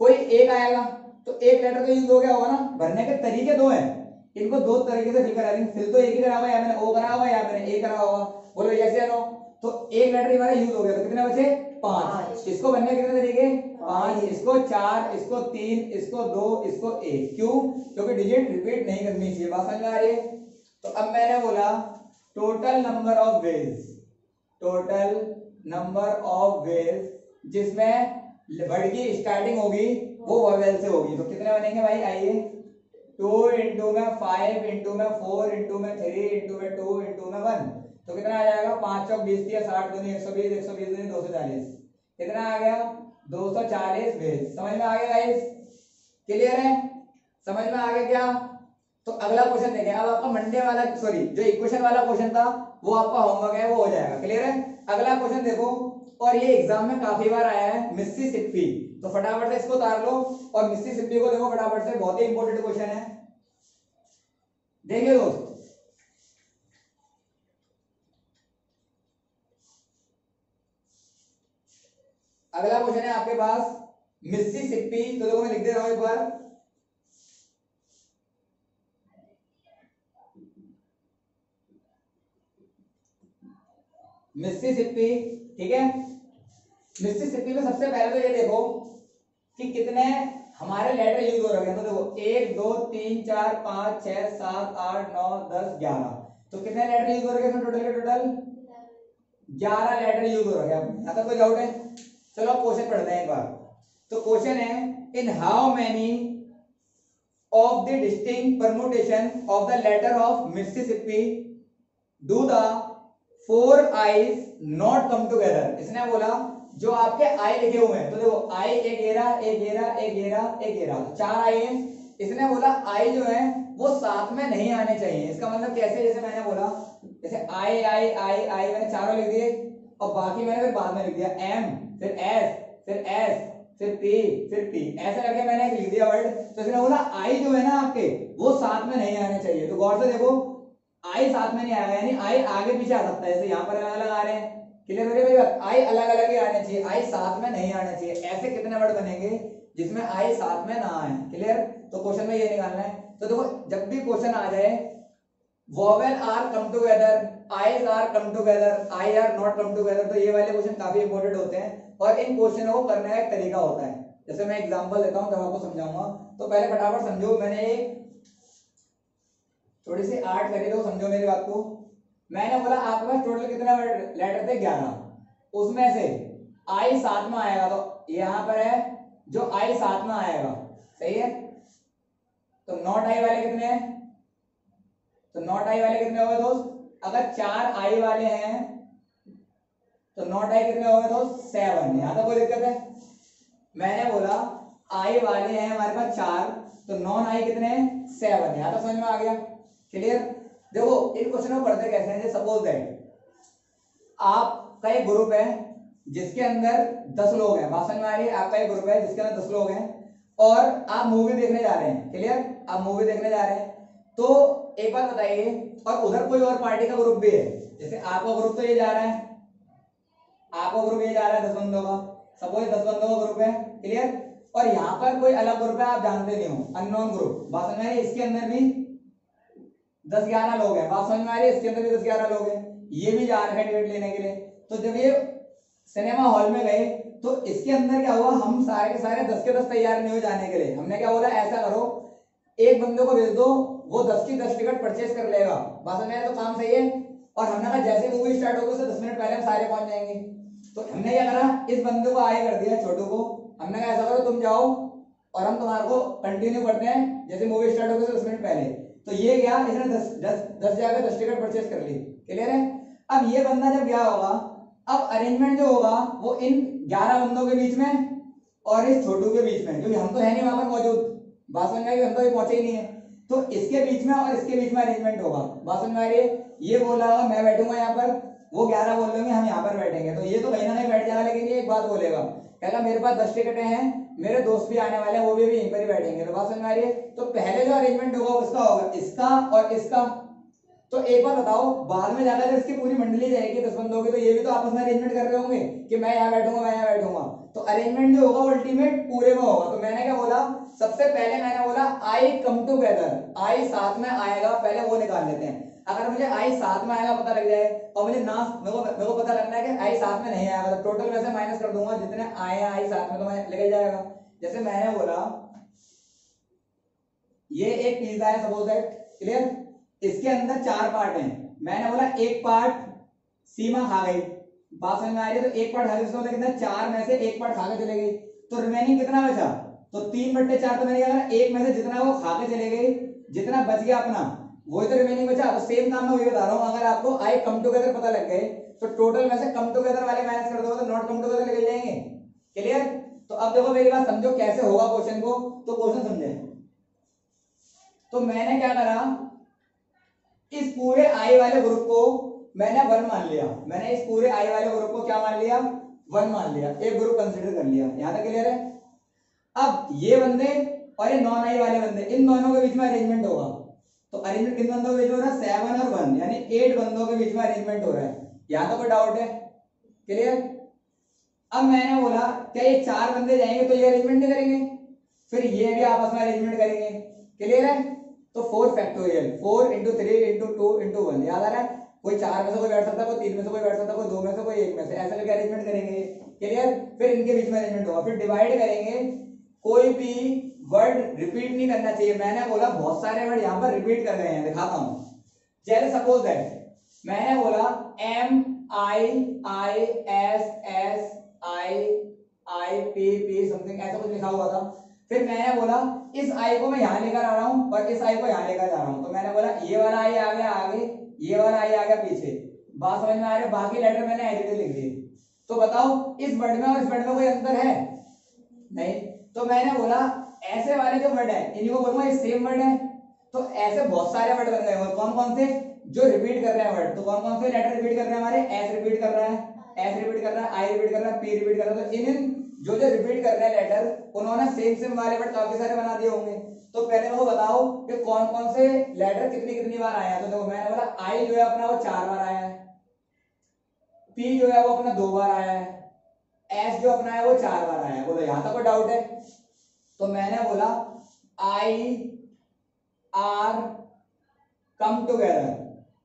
कोई एक आएगा, तो एक लेटर तो यूज हो गया होगा ना। भरने के तरीके 2 हैं, इनको 2 तरीके से फिल करा देंगे। फिल तो एक ही करा हुआ, या मैंने ओ करा हुआ या मैंने ए करा हुआ। बोलो यस या नो? तो एक लेटर हमारा यूज हो गया, तो कितने बचे? 5। इसको बनने के कितने तरीके? 5। इसको 4, इसको 3, इसको 2, इसको 1। क्यों? क्योंकि डिजिट रिपीट नहीं करनी चाहिए। बात समझ में आ रही है? तो अब मैंने बोला total number of veg, total number of veg जिसमें वर्ड की स्टार्टिंग होगी वो वोवेल से होगी। तो कितने बनेंगे भाई? आइए, 2 इंटू में 5 इंटू में 4 इंटू में 3 इंटू में 2 इंटू में 1। तो कितना आ जाएगा? 5 चौक 20 दिया, 60 दूनी 120, 120 दूनी 240। कितना आ गया? 240 वेज। समझ में आ गया गाइस? क्लियर है? समझ में आ गया क्या? तो अगला क्वेश्चन देखें। अब आपका मंडे वाला, सॉरी जो इक्वेशन वाला क्वेश्चन था वो आपका होमवर्क है, वो हो जाएगा। क्लियर है? अगला क्वेश्चन देखो, और ये एग्जाम में काफी बार आया है, मिसिसिपी। तो फटाफट से इसको उतार लो और मिसिसिपी को देखो फटाफट से, बहुत ही इंपॉर्टेंट क्वेश्चन है। देखिए दोस्त, अगला क्वेश्चन है आपके पास मिसिसिपी। तो देखो मैं लिख दे रहा हूं एक बार, मिसिसिपी। ठीक है? मिसिसिपी में सबसे पहले तो ये देखो कि कितने हमारे लेटर यूज हो रखे हैं। तो देखो 1 2 3 4 5 6 7 8 9 10 11। तो कितने लेटर यूज हो रखे हैं टोटल के टोटल? 11 लेटर यूज हो रखे हैं। यहाँ तक कोई डाउट है? चलो क्वेश्चन पढ़ते हैं एक बार। तो क्वेश्चन है, in how many of the distinct permutation of the letter of Mississippi do the 4 I's not come together. इसने बोला जो आपके आई लिखे हुए हैं, तो देखो आई एक घेरा, एक घेरा, एक घेरा, एक घेरा, 4 आई है। इसने बोला आई जो है वो साथ में नहीं आने चाहिए। इसका मतलब कैसे? जैसे मैंने बोला, जैसे आई आई आई आई मैंने चारों लिख दिए और बाकी मैंने फिर बाद में लिख दिया एम, फिर एस, फिर एस, फिर पी, फिर टी, ऐसे करके मैंने लिख दिया वर्ड। तो इसने बोला आई जो है ना आपके वो साथ में नहीं आने चाहिए। तो गौर से देखो, आई साथ में नहीं आएगा, यानी आई आगे पीछे आ सकता है। जैसे यहाँ पर अलग अलग आ रहे हैं। क्लियर हो गया मेरी बात? आई अलग अलग ही आने चाहिए, आई साथ में नहीं आने चाहिए। ऐसे कितने वर्ड बनेंगे जिसमें आई साथ में ना आए? क्लियर? तो क्वेश्चन में ये निकालना है। तो देखो जब भी क्वेश्चन आ जाए vowel are come together, I's are come together, I are not come together, तो ये वाले क्वेश्चन काफी इंपॉर्टेंट होते हैं और इन क्वेश्चनों को करने का एक तरीका होता है। जैसे मैं एग्जांपल देता हूं तब आपको समझाऊंगा। तो पहले फटाफट समझो, मैंने थोड़ी सी आर्ट करी तो समझो मेरी बात को। मैंने बोला आपके पास टोटल कितने लेटर थे? 11। उसमें से आई साथ में आएगा, तो यहां पर है जो आई साथ में आएगा। सही है? तो नॉट आई वाले कितने हैं? तो नॉट आई वाले कितने हो गए दोस्त? अगर 4 आई वाले हैं तो नॉट आई कितने हो गए दोस्त? 7। यहां तक कोई दिक्कत है? मैंने बोला आई वाले हैं हमारे पास 4, तो नॉन आई कितने हैं? 7। यहां तक समझ में आ गया? क्लियर? देखो इन क्वेश्चनों को पढ़ते कैसे हैं। सपोज दैट आपका एक ग्रुप है जिसके अंदर 10 लोग हैं, बात समझ में आ रही है? आपका एक ग्रुप है जिसके अंदर 10 लोग हैं और आप मूवी देखने जा रहे हैं, क्लियर? आप मूवी देखने जा रहे हैं, तो एक बात बताइए, और उधर कोई और पार्टी का ग्रुप भी है, जैसे आपका ग्रुप तो ये जा रहा है, आपका ग्रुप ये जा रहा है 10 बंदों का, सपोज 10 बंदों का ग्रुप है, क्लियर? और यहाँ पर कोई अलग ग्रुप है, आप जानते नहीं हो, अननोन ग्रुप, बात समझ में आ रही है? इसके अंदर भी 10-11 लोग हैं, बात समझ में आ रही है? इसके अंदर भी 10-11 लोग हैं, ये भी जा रहे हैं टिकट लेने के लिए। तो जब ये सिनेमा हॉल में गए तो इसके अंदर क्या हुआ, हम सारे के सारे 10 के 10 तैयार नहीं हो जाने के लिए, हमने क्या बोला, ऐसा करो एक बंदे को भेज दो, वो 10 की 10 टिकट परचेज कर लेगा, बात समझ में? तो काम सही है। और हमने कहा जैसे मूवी स्टार्ट होगी उससे 10 मिनट पहले हम सारे पहुंच जाएंगे। तो हमने क्या करा, इस बंदे को आए कर दिया, छोटू को, हमने कहा ऐसा करो तुम जाओ और हम तुम्हारे को कंटिन्यू करते हैं जैसे मूवी स्टार्ट होगी 10 मिनट पहले। तो ये गया, इसने 10 जाकर 10 टिकट परचेज कर ली, क्लियर है? अब ये बंदा जब गया होगा, अब अरेंजमेंट जो होगा वो इन 11 बंदों के बीच में और इस छोटू के बीच में, क्योंकि हम तो है नहीं वहां पर मौजूद, बात समझ में आ रही है? हम तो पहुंचे ही नहीं है, तो इसके बीच में और इसके बीच में अरेंजमेंट होगा, बात समझ में आ रही है? ये बोल रहा होगा मैं बैठूंगा यहाँ पर, वो 11 बोल रहे हम यहाँ पर बैठेंगे, तो ये तो कहीं ना कहीं बैठ जाएगा, लेकिन ये एक बात बोलेगा, कहला मेरे पास 10 टिकटें हैं, मेरे दोस्त भी आने वाले हैं, वो भी यहीं पर ही बैठेंगे, तो बात समझ में आ रही है? तो पहले जो अरेंजमेंट होगा उसका होगा, इसका और इसका। तो एक बार बताओ, बाद में जाकर जब इसकी पूरी मंडली जाएगी 10 बंदों की, तो ये भी तो आपस में अरेंजमेंट कर रहे होंगे कि मैं यहाँ बैठूंगा, मैं यहाँ बैठूंगा, तो अरेंजमेंट जो होगा अल्टीमेट पूरे में होगा। तो मैंने क्या बोला, सबसे पहले मैंने बोला आई कम टूगेदर, आई साथ में आएगा, पहले वो निकाल लेते हैं। अगर मुझे आई साथ में आएगा पता लग जाए और मुझे ना मेरे को पता लगना है कि आई साथ में नहीं आएगा, तो टोटल वैसे माइनस कर दूंगा, जितने आए आई साथ में तो मैं लेके जाएगा। जैसे मैंने बोला ये एक पिज्जा है सपोज दैट, क्लियर? इसके अंदर 4 पार्ट हैं, मैंने बोला एक पार्ट सीमा खा गई, बात समझ में आ रही है? तो एक पार्ट खा गई, मतलब कितना, 4 में से एक पार्ट खा के चले गई, तो रिमेनिंग कितना बचा, तो 3/4। तो मैंने क्या करा, एक में से जितना वो खा के चले गई, जितना बच गया अपना वही तो रिमेनिंग बचा। तो सेम काम मैं वही बता रहा हूँ, अगर आपको आई कम टुगेदर पता लग गए तो टोटल में से कम टुगेदर वाले माइनस कर दो तो नॉट कम टुगेदर निकल जाएंगे, क्लियर? तो अब देखो मेरी बात समझो कैसे होगा क्वेश्चन को, तो क्वेश्चन समझे। तो मैंने क्या करा, इस पूरे आई वाले ग्रुप को मैंने 1 मान लिया, मैंने इस पूरे आई वाले ग्रुप को क्या मान लिया, 1 मान लिया, एक ग्रुप कंसीडर कर लिया, यहां तक क्लियर है? अब ये बंदे और ये नॉन आई वाले बंदे, इन दोनों के बीच में अरेंजमेंट होगा, तो अरेंजमेंट किन बंदों के बीच में हो रहा है, 7 और 1 यानी 8 बंदों के बीच में अरेंजमेंट हो रहा है, यहां तो कोई डाउट है, क्लियर? अब मैंने बोला क्या ये 4 बंदे जाएंगे तो ये अरेंजमेंट नहीं करेंगे, फिर ये भी आपस में अरेंजमेंट करेंगे, क्लियर है? तो 4 फैक्टोरियल, 4 × 3 × 2 × 1, याद आ रहा है? कोई 4 में से कोई बैठ सकता है, कोई 3 में से कोई बैठ सकता है, कोई 2 में से, कोई 1 में से, ऐसे करके अरेंजमेंट करेंगे, क्लियर? फिर इनके बीच में अरेंजमेंट होगा, फिर डिवाइड करेंगे, कोई भी वर्ड रिपीट नहीं करना चाहिए। मैंने बोला बहुत सारे वर्ड यहाँ पर रिपीट कर रहे हैं, दिखाता हूँ। जैसे सपोज दैट मैंने बोला MIISSIIPP समथिंग ऐसा कुछ लिखा हुआ था, फिर मैंने बोला इस आई को मैं यहाँ लेकर आ रहा हूँ और इस आई को यहाँ लेकर जा रहा हूँ, तो मैंने बोला ये वाला आई आ गया आगे, ये वाला आई आ गया पीछे, बात समझ में आ रही है? बाकी लेटर मैंने एज इट इज लिख दिए। तो बताओ इस वर्ड में और इस वर्ड में कोई अंतर है? नहीं। तो मैंने बोला ऐसे वाले जो वर्ड है इन्हीं को बोलूंगा ये सेम वर्ड है, तो ऐसे बहुत सारे वर्ड बन गए, और कौन कौन से जो रिपीट कर रहे हैं वर्ड, तो कौन कौन से लेटर रिपीट कर रहे हैं हमारे, एस रिपीट कर रहा है, एस रिपीट कर रहा है, आई रिपीट कर रहा है, पी रिपीट कर रहा है, तो इन जो रिपीट कर रहे हैं लेटर उन्होंने सेम वाले वर्ड काफी सारे बना दिए होंगे। तो पहले वो बताओ कि कौन कौन से लेटर कितनी कितनी बार आए हैं, तो देखो मैंने बोला आई जो है अपना वो 4 बार आया है, पी जो है वो अपना 2 बार आया है, एस जो अपना है वो 4 बार आया है। बोलो यहां तक कोई डाउट है? तो मैंने बोला आई आर कम टुगेदर,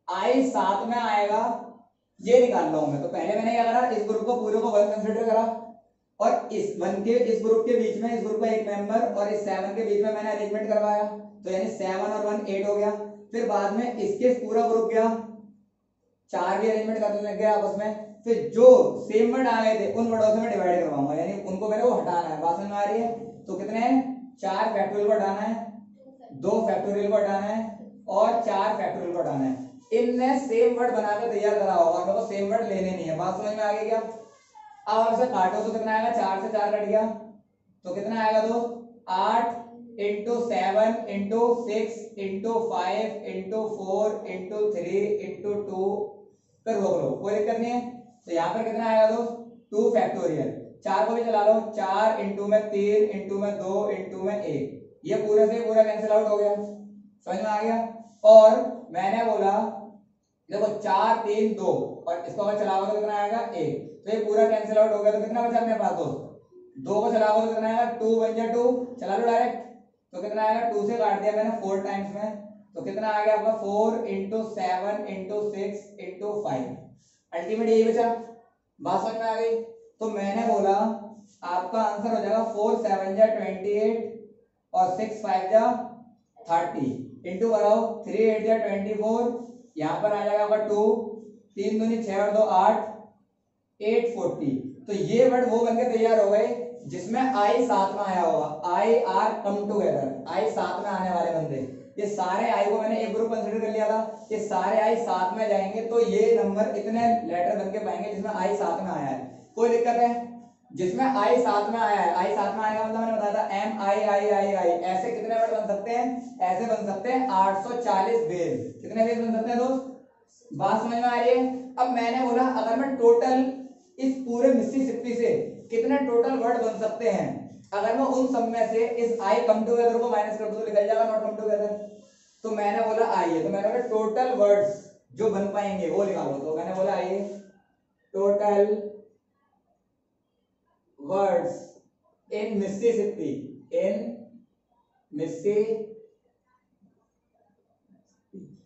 आई साथ में आएगा, ये निकाल रहा हूं मैं। तो पहले मैंने क्या करा, इस ग्रुप को पूरे को 1 कंसीडर करा और इस 1 के इस ग्रुप के बीच में, इस ग्रुप का एक मेंबर और इस 7 के बीच में मैंने अरेंजमेंट करवाया, तो यानी 7 और 1 8 हो गया। फिर बाद में इसके पूरा ग्रुप गया, 4 भी अरेंजमेंट करने लग गया आपस में, फिर जो सेम वर्ड आ गए थे उन वर्डों से मैं डिवाइड करवाऊंगा, यानी उनको मैंने वो हटाना है, बात समझ में आ रही है? तो कितने हैं, 4 फैक्टोरियल को हटाना है, 2 फैक्टोरियल को हटाना है और 4 फैक्टोरियल को हटाना है। इनने सेम वर्ड बनाकर तैयार करा होगा और मेरे को सेम वर्ड लेने नहीं है, बात समझ में आ गई क्या? अब इसे काटो तो कितना आएगा, 4 से 4 कट गया तो कितना आएगा, तो 8 × 7 × 6 × 5 × 4 × 3 × 2, फिर रोक लो, कोई दिक्कत नहीं है। तो यहाँ पर कितना आएगा दोस्त, 2 फैक्टोरियल, 4 को भी चला लो, 4 इंटू में 3 इंटू में 2 इंटू में 1, ये पूरे से पूरा कैंसिल आउट हो गया, समझ में आ गया। और मैंने बोला देखो 4 3 2 और इसको अगर चलाओगे तो कितना आएगा 1, तो ये पूरा कैंसिल आउट हो गया, तो कितना बचा अपने पास दोस्त 2 को चलाओगे तो कितना आएगा 2 1 जा 2, चला लो डायरेक्ट, तो कितना आएगा 2 से काट दिया मैंने 4 टाइम्स में, तो कितना आ गया आपका 4 इंटू 7 इंटू 6 इंटू 5, अल्टीमेट यही बचा, बात समझ में आ गई। तो मैंने बोला आपका आंसर हो जाएगा 4 7 जा 28 और 6 5 जा 30 इंटू कराओ 3 8 जा 24, यहाँ पर आ जाएगा आपका 2 3 दूनी 6 और 2 8 840, तो ये वर्ड वो बनके तैयार हो गए जिसमें आई साथ में आया होगा, आई आर कम टुगेदर, आई साथ में आने वाले बंदे, ये सारे आई को मैंने एक ग्रुप कंसीडर कर लिया था, ये सारे आई साथ में जाएंगे तो ये नंबर इतने लेटर बनके पाएंगे जिसमें आई साथ में आया है। कोई दिक्कत है? जिसमें आई साथ में आया है, आई साथ में आने का मतलब मैंने बताया था एम आई आई आई आई, ऐसे कितने वर्ड बन सकते हैं? ऐसे बन सकते हैं 840 बेस, कितने बेस बन सकते हैं दोस्त? बात समझ में आ रही है? अब मैंने बोला अगर मैं टोटल इस पूरे मिसिसिपी से कितने टोटल वर्ड बन सकते हैं, अगर मैं उन सब में से इस आई कम टुगेदर को माइनस कर दूं तो निकल जाएगा नॉट कम टुगेदर, तो मैंने बोला आइए, तो मैंने बोला टोटल वर्ड्स जो बन पाएंगे वो निकालो, तो मैंने बोला आइए total words in Mississippi, in Mississippi,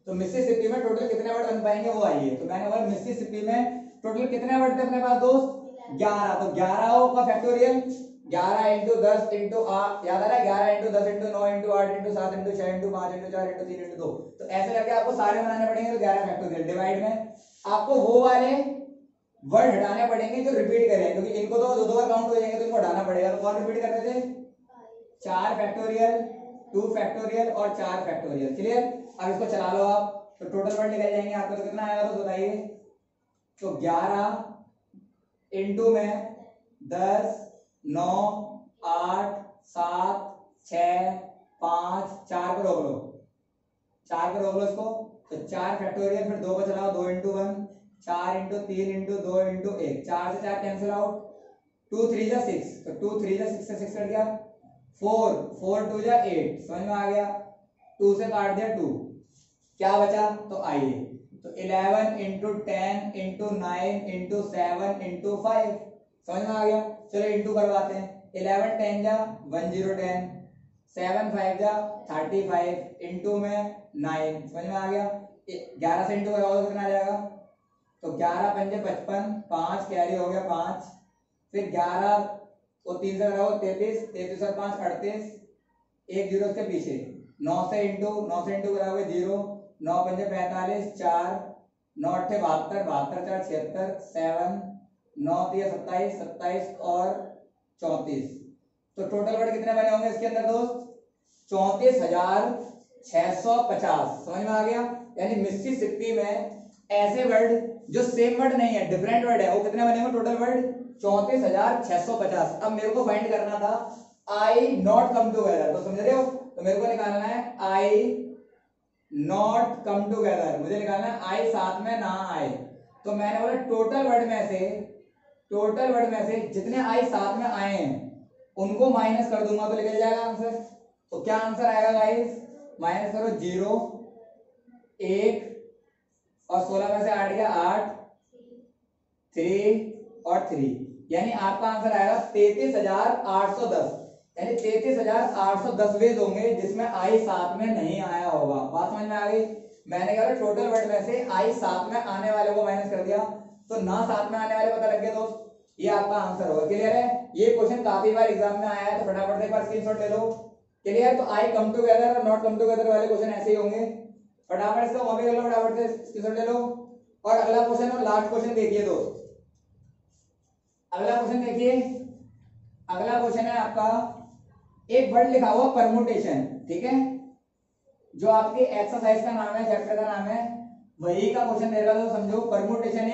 तो मिसिसिपी में टोटल कितने वर्ड बन पाएंगे वो आइए, तो मैंने बोला मिसिसिपी में टोटल कितने वर्ड थे अपने पास दोस्त? 11, तो 11 का फैक्टोरियल 11 इंटू 10 इंटू याद आ रहा है 11 into 10 into 9 into 8 into 7 into 6 into 5 into 4 into 3 into 2, तो ऐसे करके आपको सारे बनाने पड़ेंगे, तो 11 फैक्टोरियल डिवाइड में आपको वो वाले वर्ड हटाने पड़ेंगे जो रिपीट करें, क्योंकि इनको तो दो बार काउंट हो जाएंगे तो इनको हटाना पड़ेगा, तो कौन रिपीट कर रहे थे? 4 फैक्टोरियल 2 फैक्टोरियल और 4 फैक्टोरियल, क्लियर। अब इसको चला लो आप, तो टोटल वर्ड निकल जाएंगे आपको, तो कितना आएगा तो बताइए, तो 11 इंटू में 10 9 8 7 6 5 4 को रोक लो, 4 को रोक लो इसको, तो 4 फैक्टोरियल, फिर 2 को चलाओ 2 इंटू 1 4 इंटू 3 इंटू 2 इंटू 1, 4 से 4 कैंसिल आउट, 2 3 जा 6, तो 2 3 जा 6 से 6 कट गया, 4 4 2 जा 8, समझ में आ गया, 2 से काट दिया 2, क्या बचा? तो आइए, तो 11 इंटू 10 इंटू 9 इंटू 7 इंटू 5, समझ में आ गया। चलो इंटू करवाते हैं, 11 10 जा 1010, 7 5 जा 35 इंटू में 9, समझ में आ गया। 11 से इंटू करवाओ तो कितना आ जाएगा? तो 11 पंजे 55, 5 कैरी हो गया 5, फिर 11 को 3 से कराओ 33, 33 और 5 38, एक जीरो उसके पीछे, 9 से इंटू कराओगे 0, 9 पंजे 45 4, 9 अट्ठे 72, 72 4 76, 7 9 3 27, 27 और 34, तो टोटल वर्ड कितने बने होंगे इसके अंदर दोस्त? 34,650, समझ में आ गया। यानी मिसिसिपी में ऐसे वर्ड जो सेम वर्ड नहीं है, डिफरेंट वर्ड है, वो कितने बने होंगे टोटल वर्ड? 34,650। अब मेरे को फाइंड करना था आई नॉट कम टुगेदर, तो समझ रहे हो, तो मेरे को निकालना है आई नॉट कम टुगेदर, मुझे निकालना है आई साथ में ना आए, तो मैंने बोला टोटल वर्ड में से जितने आई साथ में आए हैं उनको माइनस कर दूंगा तो निकल जाएगा आंसर। तो क्या आंसर आएगा गाइस? माइनस करो 0 1 और 16 में से 8 गया 8 3 और 3, यानी आपका आंसर आएगा 33,810, यानी 33,810 वेज होंगे जिसमें आई साथ में नहीं आया होगा। बात समझ में आ गई? मैंने क्या टोटल वर्ड में से आई साथ में आने वाले को माइनस कर दिया, तो ना साथ में आने वाले पता लग गए दोस्त, ये आपका आंसर होगा। क्लियर है? ये क्वेश्चन काफी बार एग्जाम में आया है, तो फटाफट से एक बार स्क्रीनशॉट ले लो। क्लियर? तो आई कम टुगेदर और नॉट कम टुगेदर वाले क्वेश्चन ऐसे ही होंगे, फटाफट इसको कॉपी कर लो, फटाफट से स्क्रीनशॉट ले लो। और अगला क्वेश्चन और लास्ट क्वेश्चन देखिए दोस्त, अगला क्वेश्चन देखिए। अगला क्वेश्चन है आपका, एक वर्ड लिखा हुआ परमुटेशन, ठीक है, जो आपके एक्सरसाइज का नाम है, चैप्टर का नाम है, वही का क्वेश्चन दे रहा, तो समझो परमुटेशन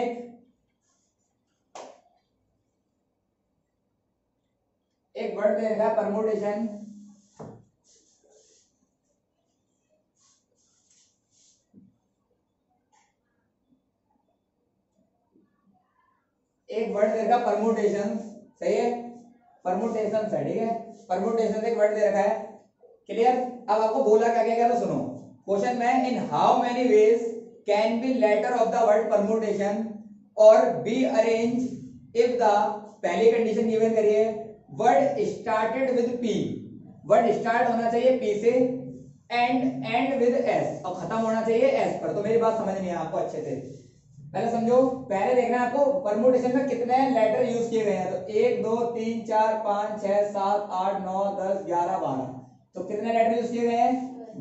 एक वर्ड दे रखा है परमुटेशन, एक वर्ड दे रखा परमुटेशन, सही है, परमुटेशन है, ठीक है, परमुटेशन से एक वर्ड दे रखा है, क्लियर। अब आपको बोला क्या क्या तो सुनो क्वेश्चन में, in how many ways can be letter of the word permutation और बी अरेंज इफ द, पहली कंडीशन गिवन करिए, word started with P, word start होना चाहिए पी से, एंड विद एस, और खत्म होना चाहिए एस पर। तो मेरी बात समझ नहीं है आपको अच्छे से, पहले समझो, पहले देखना है आपको परमुटेशन में कितने लेटर यूज किए गए हैं। तो 1 2 3 4 5 6 7 8 9 10 11 12, तो कितने लेटर यूज किए गए हैं?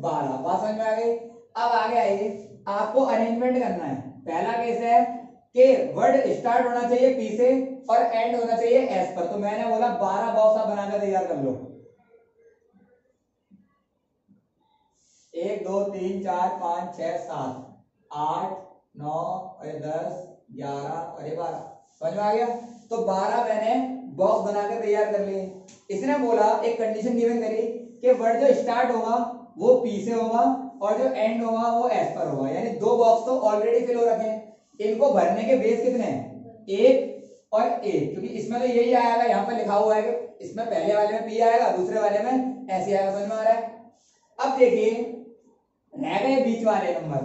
12। बात समझ में आ गई। अब आगे आइए, आपको अरेंजमेंट करना है। पहला केस है कि वर्ड स्टार्ट होना चाहिए पी से और एंड होना चाहिए एस पर। तो मैंने बोला 12 बॉक्स आप बनाकर तैयार कर लो, 1 2 3 4 5 6 7 8 9 और 10 11 और 12, समझ में आ गया। तो 12 मैंने बॉक्स बनाकर तैयार कर लिए। इसने बोला, एक कंडीशन गिवन करी कि वर्ड जो स्टार्ट होगा वो पी से होगा और जो एंड होगा वो एस पर होगा, यानी 2 बॉक्स तो ऑलरेडी फिल हो रखे हैं। इनको भरने के बेस कितने हैं? 1 और 1, क्योंकि इसमें तो यही आएगा, यहाँ पर लिखा हुआ है कि इसमें पहले वाले में पी आएगा, दूसरे वाले में एस आएगा, समझ में आ रहा है। अब देखिए रह गए बीच वाले नंबर।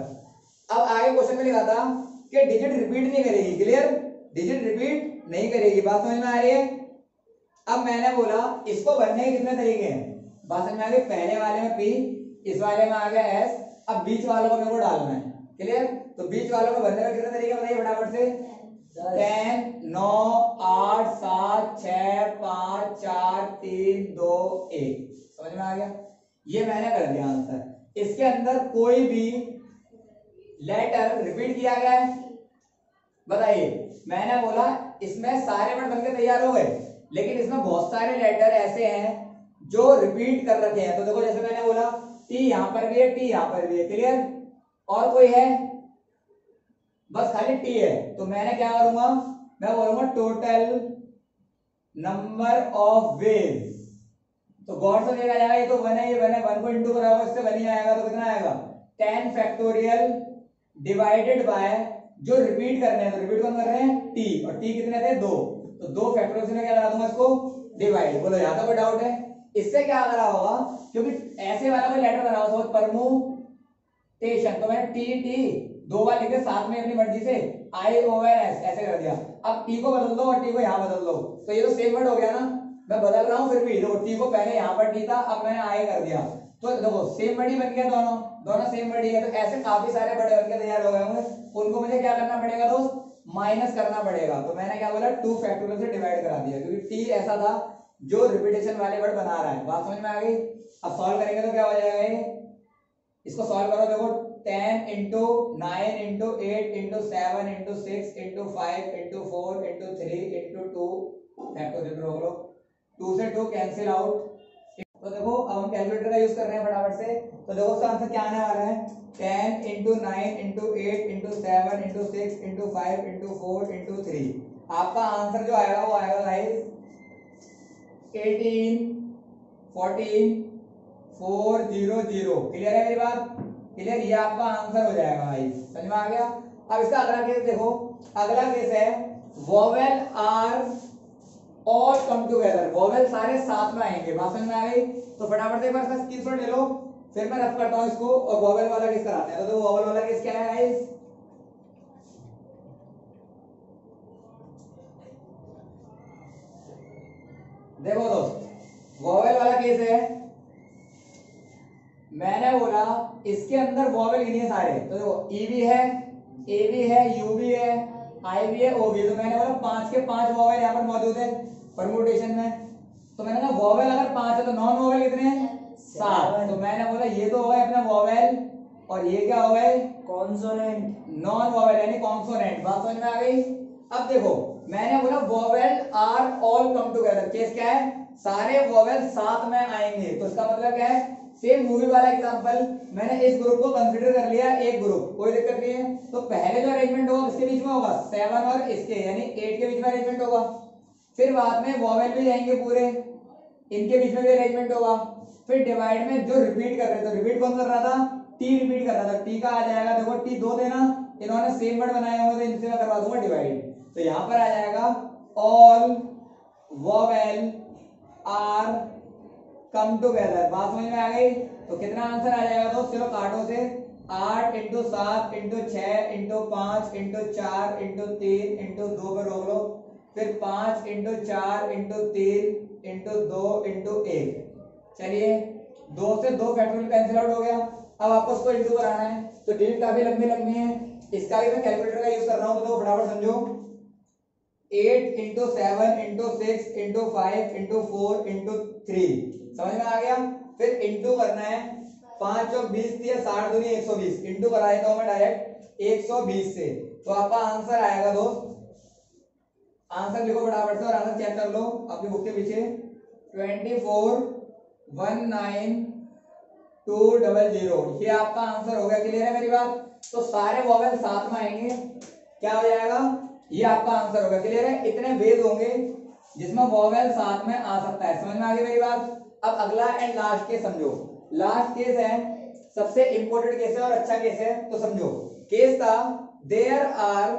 अब आगे क्वेश्चन में लिखा था कि डिजिट रिपीट नहीं करेगी, क्लियर, डिजिट रिपीट नहीं करेगी, बात समझ में आ रही है। अब मैंने बोला इसको भरने के कितने तरीके हैं, बात समझ में आ गई। पहले वाले में पी, इस वाले में आ गया एस, अब बीच वालों को मेरे को डालना है, क्लियर। तो बीच वालों को भरने का कितने तरीके बताइए फटाफट से। 10 9 8 7 6 5 4 3 2 1, समझ में आ गया। ये मैंने कर दिया आंसर। इसके अंदर कोई भी लेटर रिपीट किया गया है, बताइए। मैंने बोला इसमें सारे वर्ड बनके तैयार हो गए, लेकिन इसमें बहुत सारे लेटर ऐसे हैं जो रिपीट कर रखे हैं। तो देखो जैसे मैंने बोला टी यहां पर भी है, टी यहां पर भी है, क्लियर। और कोई है? बस खाली टी है। तो मैंने क्या करूंगा, मैं बोलूंगा टोटल नंबर ऑफ वेज। तो गौर से देखा जाएगा, ये तो 1 है, ये 1 है, 1 को इंटू करोगे इससे 1 ही आएगा, तो कितना आएगा 10 फैक्टोरियल डिवाइडेड बाय, जो रिपीट कर रहे हैं, तो रिपीट कौन कर रहे हैं? टी, और टी कितने थे? 2, तो 2 फैक्टोरियल से मैं क्या लगा दूंगा इसको डिवाइड। बोलो यहाँ तक कोई डाउट है? इससे क्या करा होगा, क्योंकि ऐसे वाला कोई लेटर बना होगा परमुटेशन, तो मैंने टी टी 2 बार लिखे साथ में अपनी मर्जी से, आई ओ एन एस ऐसे कर दिया। अब टी को बदल दो और टी को यहाँ बदल दो, तो ये तो सेम वर्ड हो गया ना। मैं बदल रहा हूँ फिर भी, देखो टी को पहले यहाँ पर टी था, अब मैंने आई कर दिया, तो देखो सेम वर्ड ही बन गया, दोनों दोनों सेम वर्ड ही है। तो ऐसे काफी सारे बड़े बनके तैयार हो गए होंगे, उनको मुझे क्या करना पड़ेगा दोस्त? माइनस करना पड़ेगा। तो मैंने क्या बोला 2 फैक्टोरियल से डिवाइड करा दिया, क्योंकि टी ऐसा था जो रिपीटेशन वाले वर्ड बना रहा है। बात समझ में आ गई। अब सॉल्व करेंगे तो क्या हो जाएगा ये, इसको सॉल्व करो, देखो 10 into 9 into 8 into 7 into 6 into 5 into 4 into 3 into 2 factorial रोक लो, 2 से 2 कैंसिल आउट। तो देखो अब हम कैलकुलेटर का यूज कर रहे हैं फटाफट से। तो देखो उसका आंसर क्या आने वाला है, 10 into 9 into 8 into 7 into 6 into 5 into 4 into 3। आपका आंसर जो आएगा वो आएगा गाइस 18 14 400। क्लियर है मेरी बात? क्लियर, ये आपका आंसर हो जाएगा भाई, समझ में आ गया। अब इसका अगला केस देखो, अगला केस है vowel are all come together, vowel सारे साथ में आएंगे, बात समझ में आ गई। तो फटाफट से एक बार इसका स्क्रीनशॉट ले लो, फिर मैं रफ करता हूं इसको और वोवेल वाला केस कराते हैं। तो वोवेल वाला केस क्या है गाइस, देखो दोस्त वोवेल वाला केस है, मैंने बोला इसके अंदर वोवेल गिनिए सारे। तो देखो ई भी है, ए भी है, यू भी है, आई भी है, ओ भी है। तो मैंने बोला 5 के 5 वोवेल यहाँ पर मौजूद है परमुटेशन में। तो मैंने कहा वोवेल अगर 5 है तो नॉन वोवेल कितने हैं? 7। तो मैंने बोला ये तो हो गए अपना वोवेल, और ये क्या हो गए? कॉन्सोनेंट, नॉन वोवेल यानी कॉन्सोनेंट। बात समझ में आ गई। अब देखो मैंने बोला vowel are all come together, case क्या है? सारे वोवेल साथ में आएंगे। तो इसका मतलब क्या है, सेम मूवी वाला एग्जांपल, मैंने इस ग्रुप को कंसीडर कर लिया एक ग्रुप, कोई दिक्कत नहीं है। तो पहले जो अरेंजमेंट होगा किसके बीच में होगा? 7 और इसके यानी 8 के बीच में अरेंजमेंट होगा। फिर बाद में वोवेल भी जाएंगे पूरे, इनके बीच में भी अरेंजमेंट होगा। फिर डिवाइड में जो रिपीट कर रहे थे, तो रिपीट कौन कर रहा था? टी रिपीट कर रहा था, टी का आ जाएगा, देखो टी 2 थे ना, इन्होंने सेम वर्ड बनाए होंगे तो इनसे मैं करवा दूंगा डिवाइड। तो यहां पर आ जाएगा all vowel are come together. बात समझ में आ गई? तो कितना आंसर आ जाएगा दोस्त? चलो काटो से 8 into 7 into 6 into 5 into 4 into 3 into 2 पर रोक लो, फिर 5 इंटू 4 इंटू 3 इंटू 2 इंटू 1। चलिए 2 से 2 फैक्टोरियल कैंसिल आउट हो गया। अब आपको उसको इंटू कराना है तो डिजिट काफी लंबी लंबी है, इसका भी मैं कैलकुलेटर का यूज कर रहा हूं तो फटाफट समझो। 8 into 7 into 6 into 5 into 4 into 3। समझ में आ गया? फिर इंटू करना है, 5 और 20 दिया 60 दूनी 120, इंटू करा देता हूं मैं डायरेक्ट 120 से। तो आपका आंसर आएगा दोस्त, आंसर लिखो फटाफट से और आंसर चेक कर लो अपनी बुक के पीछे। 24,19,200 ये आपका आंसर हो गया। क्लियर है मेरी बात? तो सारे वोवेल साथ में आएंगे, क्या हो जाएगा? ये आपका आंसर होगा। क्लियर है? इतने वेद होंगे जिसमें वोवेल साथ में आ सकता है। समझ में आ गई मेरी बात? अब अगला एंड लास्ट केस समझो। लास्ट केस है, सबसे इंपॉर्टेंट केस है और अच्छा केस है, तो समझो। केस था there are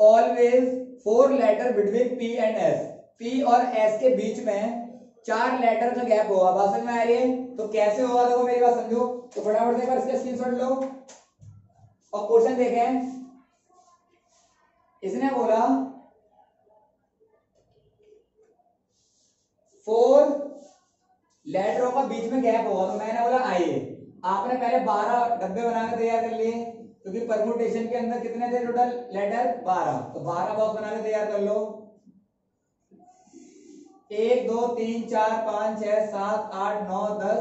always 4 letter between P and S. P और एस के बीच में 4 लेटर का गैप होगा। बात समझ में आ रही है? तो कैसे होगा देखो मेरी बात समझो। तो फटाफट से एक बार इसका स्क्रीनशॉट लो और क्वेश्चन देखें। इसने बोला 4 लेटरों का बीच में गैप होगा, तो मैंने बोला आइए। आपने पहले 12 डब्बे बनाकर तैयार कर लिए, क्योंकि परमुटेशन के अंदर कितने थे टोटल लेटर? 12। तो 12 बॉक्स बना के तैयार कर लो। 1 2 3 4 5 6 7 8 9 10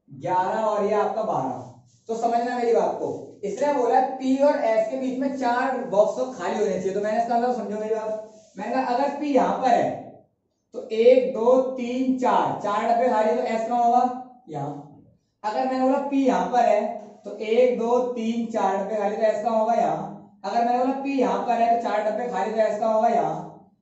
11 और ये आपका 12। तो समझना मेरी बात को। इसने बोला P और S के बीच में 4 बॉक्स तो खाली होने चाहिए। तो मैंने इसका मतलब समझो मेरी बात। मैंने कहा अगर P यहां पर है तो 1 2 3 4 4 डब्बे खाली, तो S कहां होगा? यहां। अगर मैंने बोला P यहां पर है तो 1 2 3 4 डब्बे खाली, तो S कहां होगा? यहां। अगर मैंने बोला P यहां पर है तो 4 डब्बे खाली, तो S कहां होगा? यहां।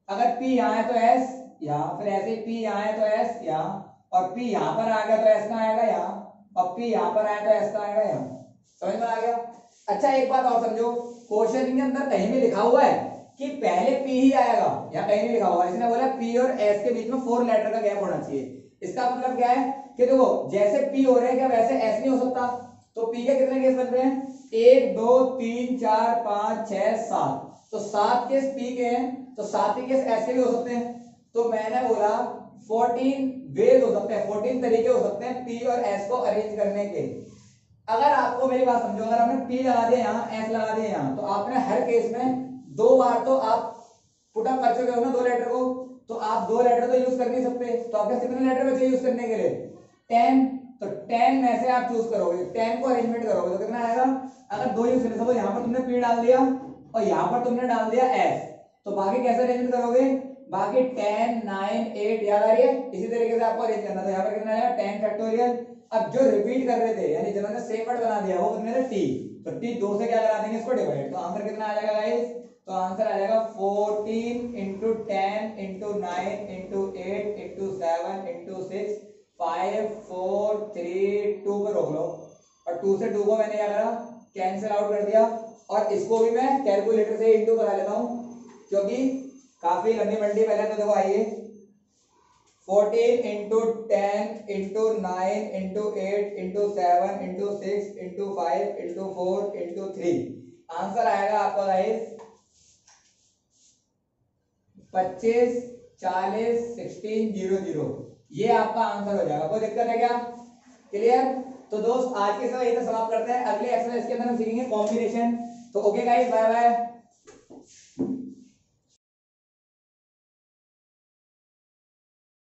अगर P यहां है तो S यहां, फिर ऐसे P यहां है तो S यहां, और P यहां पर आ गया तो S कहां आएगा? यहां, और P यहां पर आया तो S कहां आएगा? यहां। समझ में आ गया? अच्छा एक बात और समझो, क्वेश्चन के अंदर कहीं भी लिखा हुआ है कि पहले P ही आएगा, या कहीं नहीं लिखा हुआ। इसने बोला P और S के बीच में 4 लेटर का गैप होना चाहिए। इसका मतलब क्या है कि देखो जैसे P हो रहे हैं क्या वैसे S नहीं हो सकता। तो P के कितने केस बन रहे हैं? 1 2 3 4 5 6 7। तो 7 केस P के हैं, तो 7 ही केस S के भी हो सकते हैं। तो मैंने बोला 14 वेज हो सकते हैं, 14 तरीके हो सकते हैं P और S को अरेंज करने के। अगर आपको मेरी बात समझो, अगर आपने P लगा दिया यहाँ, S लगा दिया यहाँ, तो आपने हर केस में 2 बार तो आप पुटअप कर चुके हो ना 2 लेटर को, तो आप 2 लेटर तो यूज कर नहीं सकते। तो आपके कितने लेटर बचे यूज करने के लिए? 10। तो 10 में से आप चूज करोगे, 10 को अरेंजमेंट करोगे तो कितना आएगा? अगर 2 यूज करने, सपोज यहाँ पर तुमने P डाल दिया और यहाँ पर तुमने डाल दिया S, तो बाकी कैसे अरेंजमेंट करोगे? बाकी 10 9 8 याद आ रही है? इसी तरीके से आपको अरेंज करना। तो यहाँ पर कितना आएगा? 10 फैक्टोरियल। अब जो रिपीट कर रहे थे यानी जिन्होंने सेम वर्ड बना दिया वो कितने थे? T। तो T 2 से क्या करा देंगे? इसको डिवाइड। तो आंसर कितना आ जाएगा गाइस? तो आंसर आ जाएगा 14 into 10 into 9 into 8 into 7 into 6 5 4 3 2 पर रोक लो, और 2 से 2 को मैंने क्या करा? कैंसिल आउट कर दिया। और इसको भी मैं कैलकुलेटर से इंटू करा लेता हूं क्योंकि काफी लंबी मंडी पहले। तो देखो आइए 14 into 10 into 9 into 8 into 7 into 6 into 5 into 4 into 3। Answer आएगा आपका गाइस 25 40 16 00। ये आपका आंसर हो जाएगा। कोई दिक्कत है क्या? क्लियर? तो दोस्त आज के समय यही समाप्त करते हैं। अगले एक्सरसाइज के अंदर हम सीखेंगे कॉम्बिनेशन। तो ओके गाइस, बाय बाय।